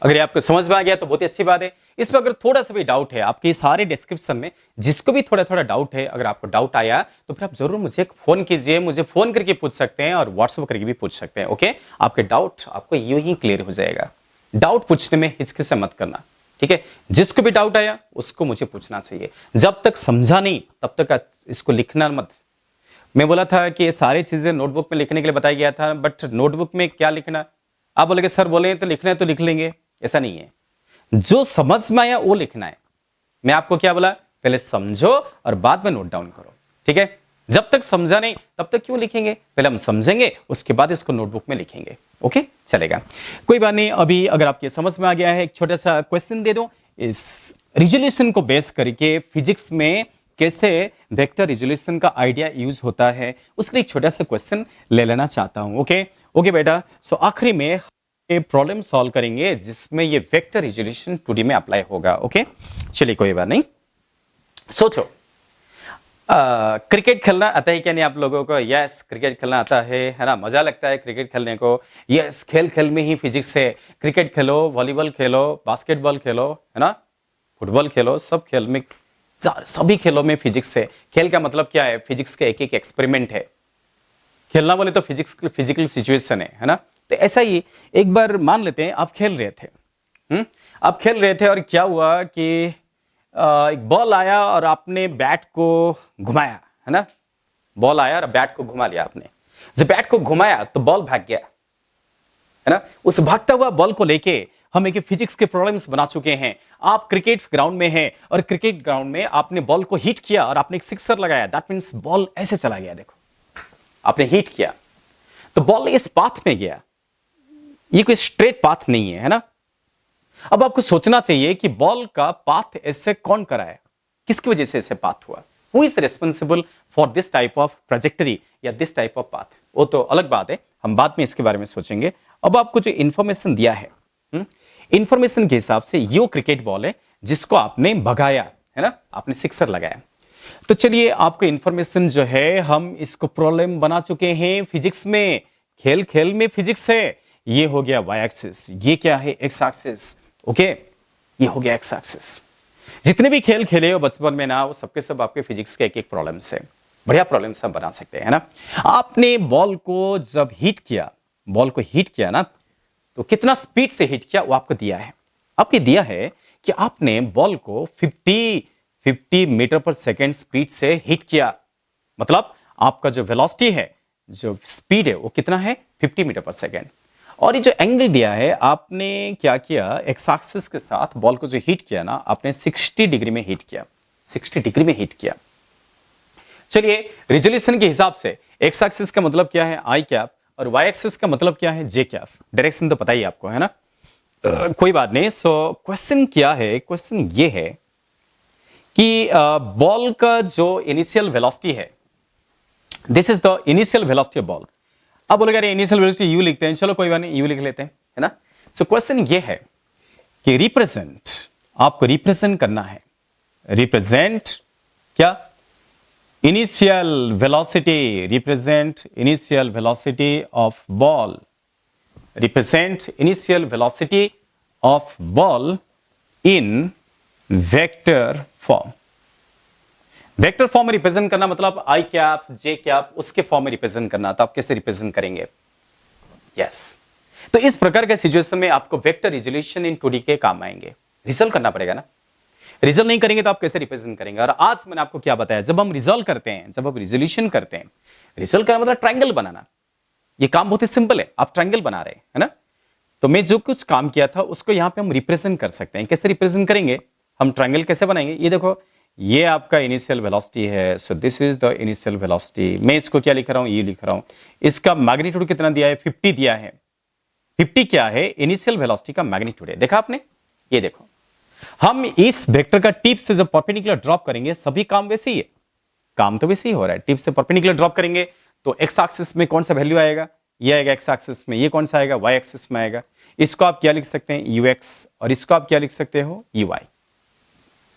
अगर आपको समझ में आ गया तो बहुत ही अच्छी बात है। इसमें अगर थोड़ा सा भी डाउट है, आपके सारे डिस्क्रिप्शन में जिसको भी थोड़ा थोड़ा डाउट है, अगर आपको डाउट आया तो फिर आप जरूर मुझे फोन कीजिए, मुझे फोन करके पूछ सकते हैं और व्हाट्सएप करके भी पूछ सकते हैं। ओके, आपके डाउट आपको यूं ही क्लियर हो जाएगा। डाउट पूछने में हिचकिचाहट मत करना, ठीक है। जिसको भी डाउट आया उसको मुझे पूछना चाहिए। जब तक समझा नहीं तब तक इसको लिखना मत। मैं बोला था कि ये सारी चीजें नोटबुक में लिखने के लिए बताया गया था, बट नोटबुक में क्या लिखना, आप बोलेगे सर बोले तो लिखना है तो लिख लेंगे, ऐसा नहीं है। जो समझ में आया वो लिखना है। मैं आपको क्या बोला, पहले समझो और बाद में नोट डाउन करो, ठीक है। जब तक समझा नहीं तब तक क्यों लिखेंगे, पहले हम समझेंगे उसके बाद इसको नोटबुक में लिखेंगे। ओके, चलेगा, कोई बात नहीं। अभी अगर आपके समझ में आ गया है, एक छोटा सा क्वेश्चन दे दो। इस रिजोल्यूशन को बेस करके फिजिक्स में कैसे वेक्टर रिजोल्यूशन का आइडिया यूज होता है, उसके लिए एक छोटा सा क्वेश्चन ले लेना चाहता हूं। ओके बेटा। सो आखिरी में प्रॉब्लम सॉल्व करेंगे जिसमें ये वेक्टर रिजोल्यूशन 2D में अप्लाई होगा। ओके, चलिए कोई बात नहीं। सोचो, क्रिकेट खेलना आता है क्या नहीं आप लोगों को? यस, क्रिकेट खेलना आता है ना। मजा लगता है क्रिकेट खेलने को। यस, खेल खेल में ही फिजिक्स है। क्रिकेट खेलो, वॉलीबॉल खेलो, बास्केटबॉल खेलो, है ना, फुटबॉल खेलो, सब खेल में, सभी खेलों में फिजिक्स है। खेल का मतलब क्या है, फिजिक्स का एक एक एक्सपेरिमेंट है। खेलना बोले तो फिजिकल सिचुएशन है ना। तो ऐसा ही एक बार मान लेते हैं आप खेल रहे थे, आप खेल रहे थे और क्या हुआ कि एक बॉल आया और आपने बैट को घुमाया, है ना। बॉल आया और बैट को घुमा लिया आपने। जब बैट को घुमाया तो बॉल भाग गया, है ना। उस भागता हुआ बॉल को लेके हम एक फिजिक्स के प्रॉब्लम्स बना चुके हैं। आप क्रिकेट ग्राउंड में हैं और क्रिकेट ग्राउंड में आपने बॉल को हिट किया और आपने एक सिक्सर लगाया, दैट मींस बॉल ऐसे चला गया। देखो, आपने हिट किया तो बॉल इस पाथ में गया, ये कोई स्ट्रेट पाथ नहीं है ना। अब आपको सोचना चाहिए कि बॉल का पाथ ऐसे कौन कराया, किसकी वजह से ऐसे पाथ हुआ, who is responsible for this type of trajectory या दिस टाइप ऑफ पाथ। वो तो अलग बात है, हम बाद में इसके बारे में सोचेंगे। अब आपको जो इंफॉर्मेशन दिया है, इंफॉर्मेशन के हिसाब से ये क्रिकेट बॉल है जिसको आपने भगाया, है ना, आपने सिक्सर लगाया। तो चलिए, आपको इंफॉर्मेशन जो है हम इसको प्रॉब्लम बना चुके हैं फिजिक्स में। खेल खेल में फिजिक्स है। ये हो गया वाई एक्सिस, ये क्या है एक्स एक्सिस। ओके, ये हो गया एक्स एक्सिस। जितने भी खेल खेले हो बचपन में ना, वो सबके सब आपके फिजिक्स के एक एक प्रॉब्लम से बढ़िया प्रॉब्लम सब बना सकते हैं ना। आपने बॉल को जब हिट किया, बॉल को हिट किया ना, तो कितना स्पीड से हिट किया वो आपको दिया है। आपको दिया है कि आपने बॉल को 50 मीटर पर सेकेंड स्पीड से हिट किया। मतलब आपका जो वेलोसिटी है, जो स्पीड है, वो कितना है 50 मीटर पर सेकेंड। और ये जो एंगल दिया है, आपने क्या किया, एक्स एक्सिस के साथ बॉल को जो हिट किया ना, आपने 60 डिग्री में हिट किया, 60 डिग्री में हिट किया। चलिए, रिजोल्यूशन के हिसाब से एक्स एक्सिस का मतलब क्या है, आई कैप, और वाई एक्सिस का मतलब क्या है, जे कैप। डायरेक्शन तो पता ही आपको है ना। कोई बात नहीं। सो क्वेश्चन क्या है, क्वेश्चन ये है कि बॉल का जो इनिशियल वेलोसिटी है, this is the initial velocity of ball. अब बोलेगा अरे इनिशियल वेलोसिटी यू लिखते हैं, चलो कोई बात नहीं, यू लिख लेते हैं, है ना। सो क्वेश्चन ये है कि रिप्रेजेंट, आपको रिप्रेजेंट करना है, रिप्रेजेंट क्या, initial velocity, represent initial velocity of ball, represent initial velocity of ball in vector form. Vector form में रिप्रेजेंट करना मतलब आई कैप, जे कैप, उसके फॉर्म में रिप्रेजेंट करना। तो आप कैसे रिप्रेजेंट करेंगे? यस तो इस प्रकार के सिचुएशन में आपको वेक्टर रिजोल्यूशन इन 2D के काम आएंगे। रिजॉल्व करना पड़ेगा ना, रिजॉल्व नहीं करेंगे तो आप कैसे रिप्रेजेंट करेंगे? और आज मैंने आपको क्या बताया, जब हम रिजॉल्व करते हैं, जब हम रिजोल्यूशन करते हैं, रिजॉल्व करना मतलब ट्रायंगल बनाना। ये काम बहुत ही सिंपल है, आप ट्रायंगल बना रहे हैं, है ना। तो मैं जो कुछ काम किया था उसको यहां पे हम रिप्रेजेंट कर सकते हैं। कैसे रिप्रेजेंट करेंगे? हम ट्रायंगल कैसे बनाएंगे? ये देखो, ये आपका इनिशियल वेलोसिटी है, so this is the initial velocity. मैं इसको क्या लिख रहा हूं, ये लिख रहा हूं। इसका मैग्नीट्यूड कितना दिया है? 50 दिया है। 50 क्या है? इनिशियल वेलोसिटी का मैग्नीट्यूड है। देखा आपने? ये देखो, हम इस वेक्टर का टिप से जब परपेंडिकुलर ड्रॉप करेंगे, सभी काम वैसे ही है, काम तो वैसे ही हो रहा है। टिप से परपेंडिकुलर ड्रॉप करेंगे तो एक्स एक्सिस में कौन सा वैल्यू आएगा? ये आएगा एक्स एक्सिस में। ये कौन सा आएगा? वाई एक्सिस में आएगा। इसको आप क्या लिख सकते हैं? यू एक्स, और इसको आप क्या लिख सकते हो? U Y.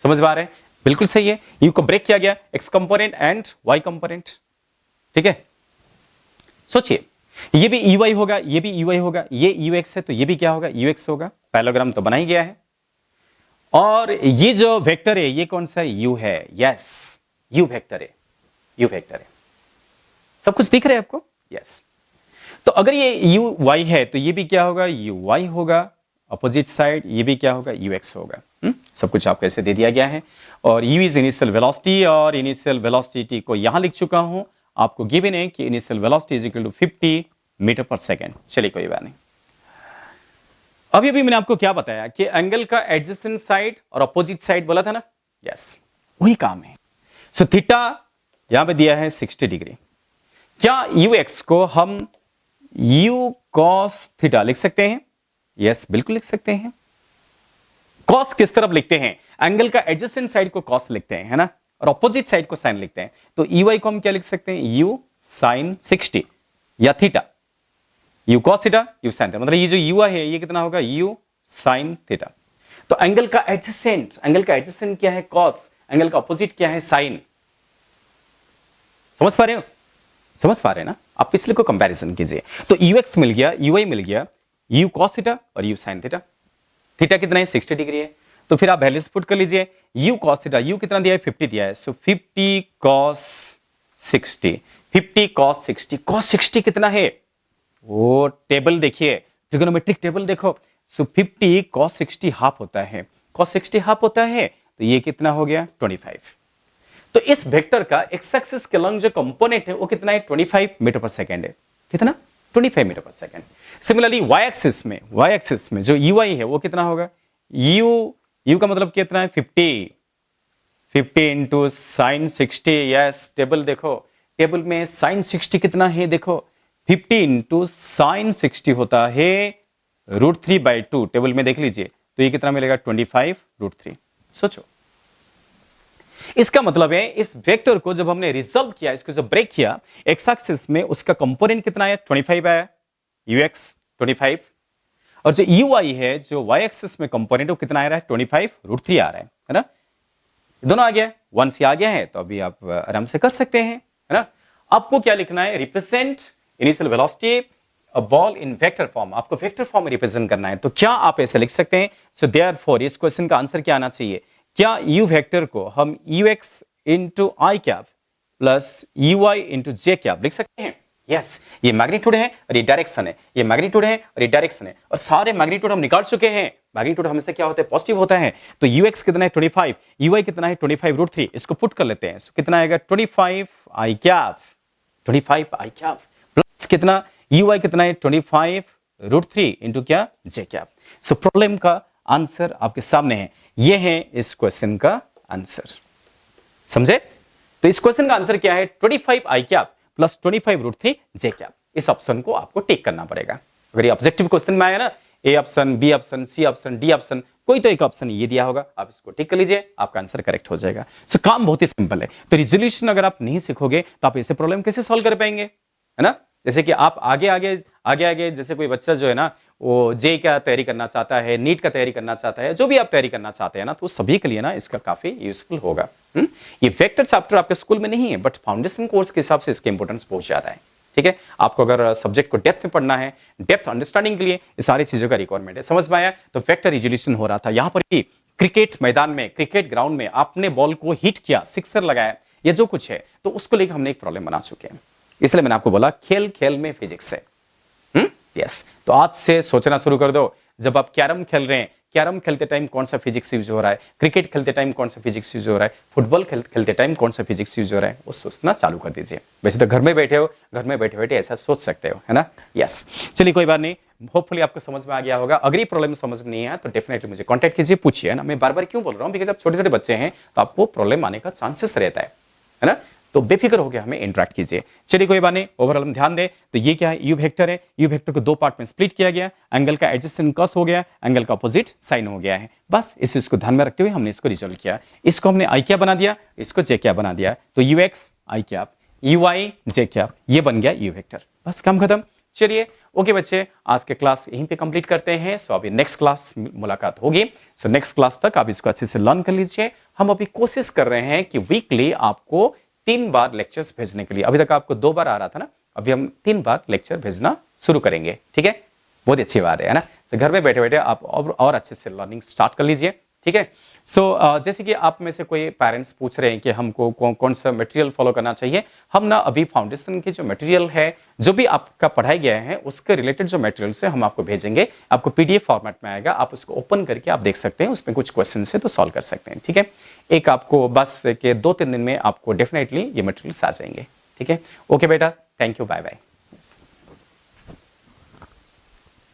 समझ में आ रहा है? बिल्कुल सही है। यू को ब्रेक किया गया, X component and Y component, ठीक है। सोचिए, ये भी यू वाई होगा, ये भी यू वाई होगा, ये यू एक्स है तो ये भी क्या होगा? यू एक्स होगा। पैरेललोग्राम तो बना ही गया है। और ये जो वेक्टर है, ये कौन सा है? यू है। यस, यू वेक्टर है, यू वेक्टर है। सब कुछ दिख रहा है आपको? यस। तो अगर ये यू वाई है तो ये भी क्या होगा? यू वाई होगा। अपोजिट साइड ये भी क्या होगा? यू एक्स होगा। सब कुछ आपको ऐसे दे दिया गया है। और यू इज इनिशियल वेलोसिटी, और इनिशियल वेलोसिटी को यहां लिख चुका हूं। आपको गिवन है कि initial velocity is equal to 50 metre per second. चलिए कोई बात नहीं। अभी अभी मैंने आपको क्या बताया कि एंगल का एडजेसेंट साइड और अपोजिट साइड बोला था ना। यस, वही काम है। सो थीटा यहां पे दिया है 60 डिग्री। क्या यू एक्स को हम यू कॉस थीटा लिख सकते हैं? यस, बिल्कुल लिख सकते हैं। कॉस किस तरफ लिखते हैं? एंगल का एडजेसेंट साइड को कॉस लिखते हैं, है ना, और अपोजिट साइड को साइन लिखते हैं। तो ई वाई को हम क्या लिख सकते हैं? यू साइन 60 या theta, you cos theta, you sine theta. मतलब ये जो यू है ये कितना होगा? You sine theta. तो एंगल का एडजेसेंट, एंगल का एडजेसेंट क्या है? कॉस। एंगल का अपोजिट क्या है? साइन। समझ पा रहे हो? समझ पा रहे हैं ना? आप पिछले को कंपैरिजन कीजिए। तो यू एक्स मिल गया, यू वाई मिल गया, यू कॉस थीटा और यू साइन थीटा। थीटा कितना है? 60 डिग्री है। तो फिर आप वैल्यूज पुट कर लीजिए। यू कॉस थीटा, यू कितना दिया है? 50 दिया है। सो 50 कॉस 60, 50 कॉस 60। कॉस 60 कितना है? वो टेबल देखिए, ट्रिगोनोमेट्रिक टेबल देखो। सो 50 कॉस 60 हाफ होता है। कॉस 60 हाफ होता है, तो ये कितना हो गया? 25। तो इस वेक्टर का एक्स एक्सिस के लंग जो कंपोनेंट है वो कितना है? 25 मीटर पर सेकेंड है। कितना? 25 metre per second. Similarly Y axis में, वाई एक्सिस में जो यू वाई है वो कितना होगा? यू का मतलब कितना है? 50 इंटू साइन 60। यस, टेबल देखो, टेबल में साइन 60 कितना है? देखो 50 इंटू साइन 60 होता है √3/2। टेबल में देख लीजिए, तो ये कितना मिलेगा? 25 √3। सोचो, इसका मतलब है इस वेक्टर को जब हमने रिजॉल्व किया, इसको जब ब्रेक किया, एक्स एक्सिस में उसका कंपोनेंट कितना आया? 25 आया, यू एक्स 25। और जो यू वाई है, जो वाई एक्सिस में कंपोनेंट, वो कितना आ रहा है? 25 √3 आ रहा है ना। दोनों आ गया, 1 से आ गया है, तो अभी आप आराम से कर सकते हैं, है ना। आपको क्या लिखना है? Represent initial velocity a ball in vector form. आपको वेक्टर फॉर्म में रिप्रेजेंट करना है, तो क्या आप ऐसे लिख सकते हैं? सो देयरफॉर इस क्वेश्चन का आंसर क्या आना चाहिए? क्या यू वेक्टर को हम U X into I cap plus U Y into J cap लिख सकते हैं? यस, ये मैग्नीट्यूड है और ये डायरेक्शन है, ये मैग्नीट्यूड है और ये डायरेक्शन है, और सारे मैग्नीट्यूड हम निकाल चुके हैं। मैग्नीट्यूड हमेशा क्या होता है? पॉजिटिव होता है। तो यू एक्स कितना है? 25, यू वाई कितना है? 25 √3। इसको पुट कर लेते हैं, so कितना आएगा? 25 आई कैप, 25 आई कैप प्लस कितना? यू वाई कितना है? 25 √3 इंटू क्या? जे कैप। सो प्रॉब्लम का आंसर आपके सामने है। ये है इस क्वेश्चन का आंसर। समझे? तो इस क्वेश्चन का आंसर क्या है? 25 आई कैप प्लस 25 √3 जे कैप। इस ऑप्शन को आपको टिक करना पड़ेगा। अगर ये ऑब्जेक्टिव क्वेश्चन में आया ना, A option, B option, C option, D option, कोई तो एक ऑप्शन ये दिया होगा, आप इसको टिक कर लीजिए, आपका आंसर करेक्ट हो जाएगा। सो काम बहुत ही सिंपल है। तो रिजोल्यूशन अगर आप नहीं सीखोगे तो आप ऐसे प्रॉब्लम कैसे सॉल्व कर पाएंगे, है ना। जैसे कि आप आगे जैसे कोई बच्चा जो है ना, वो जे का तैयारी करना चाहता है, नीट का तैयारी करना चाहता है, जो भी आप तैयारी करना चाहते हैं ना, तो सभी के लिए ना इसका काफी यूजफुल होगा। ये वेक्टर चैप्टर आपके स्कूल में नहीं है, बट फाउंडेशन कोर्स के हिसाब से इसकी इंपॉर्टेंस बहुत ज्यादा है। ठीक है, आपको अगर सब्जेक्ट को डेप्थ में पढ़ना है, डेप्थ अंडरस्टैंडिंग के लिए ये सारी चीजों का रिक्वायरमेंट है। समझ में आया। तो वेक्टर रिजोल्यूशन हो रहा था यहां पर भी, क्रिकेट मैदान में, क्रिकेट ग्राउंड में आपने बॉल को हिट किया, सिक्सर लगाया, ये जो कुछ है, तो उसको लेकर हमने एक प्रॉब्लम बना चुके हैं। इसलिए मैंने आपको बोला खेल खेल में फिजिक्स है। यस, तो आज से सोचना शुरू कर दो। जब आप कैरम खेल रहे हैं, कैरम खेलते टाइम कौन सा फिजिक्स यूज हो रहा है, क्रिकेट खेलते टाइम कौन सा फिजिक्स यूज हो रहा है, फुटबॉल खेलते टाइम कौन सा फिजिक्स यूज हो रहा है, वो सोचना चालू कर दीजिए। वैसे तो घर में बैठे हो, घर में बैठे बैठे ऐसा सोच सकते हो, है ना। यस, चलिए कोई बात नहीं, होपफुली आपको समझ में आ गया होगा। अगर ये प्रॉब्लम समझ में नहीं आया तो डेफिनेटली मुझे कॉन्टैक्ट कीजिए, पूछिए, है ना। मैं बार बार क्यों बोल रहा हूँ, बिकॉज आप छोटे छोटे बच्चे हैं तो आपको प्रॉब्लम आने का चांसेस रहता है ना। तो बेफिक्र होकर हमें इंटरेक्ट कीजिए। चलिए कोई बात नहीं, ओवरऑल हम ध्यान दें तो ये क्या है, यू वेक्टर है। यू वेक्टर को दो पार्ट में स्प्लिट किया गया, एंगल का एडजेसेंट कॉस हो गया, एंगल का अपोजिट साइन हो गया है। बस इस चीज को ध्यान में रखते हुए हमने इसको रिजोल्व किया। इसको हमने आई क्या बना दिया, इसको जे क्या बना दिया। तो you x I cap, you I J cap, ये बन गया यू वेक्टर। बस काम खत्म। चलिए ओके बच्चे, आज के क्लास यहीं पे कंप्लीट करते हैं। सो अभी नेक्स्ट क्लास मुलाकात होगी। सो नेक्स्ट क्लास तक आप इसको अच्छे से लर्न कर लीजिए। हम अभी कोशिश कर रहे हैं कि वीकली आपको 3 बार लेक्चर्स भेजने के लिए। अभी तक आपको 2 बार आ रहा था ना, अभी हम 3 बार लेक्चर भेजना शुरू करेंगे। ठीक है, बहुत अच्छी बात है ना। तो घर में बैठे बैठे आप और अच्छे से लर्निंग स्टार्ट कर लीजिए। ठीक है। सो जैसे कि आप में से कोई पेरेंट्स पूछ रहे हैं कि हमको कौन सा मटेरियल फॉलो करना चाहिए, हम ना अभी फाउंडेशन की जो मटेरियल है, जो भी आपका पढ़ाई गया है, उसके रिलेटेड जो मटेरियल है हम आपको भेजेंगे। आपको पीडीएफ फॉर्मेट में आएगा, आप उसको ओपन करके आप देख सकते हैं, उसमें कुछ क्वेश्चन है तो सॉल्व कर सकते हैं। ठीक है, एक आपको बस के 2-3 दिन में आपको डेफिनेटली ये मटेरियल्स आ जाएंगे। ठीक है, ओके बेटा, थैंक यू, बाय बाय।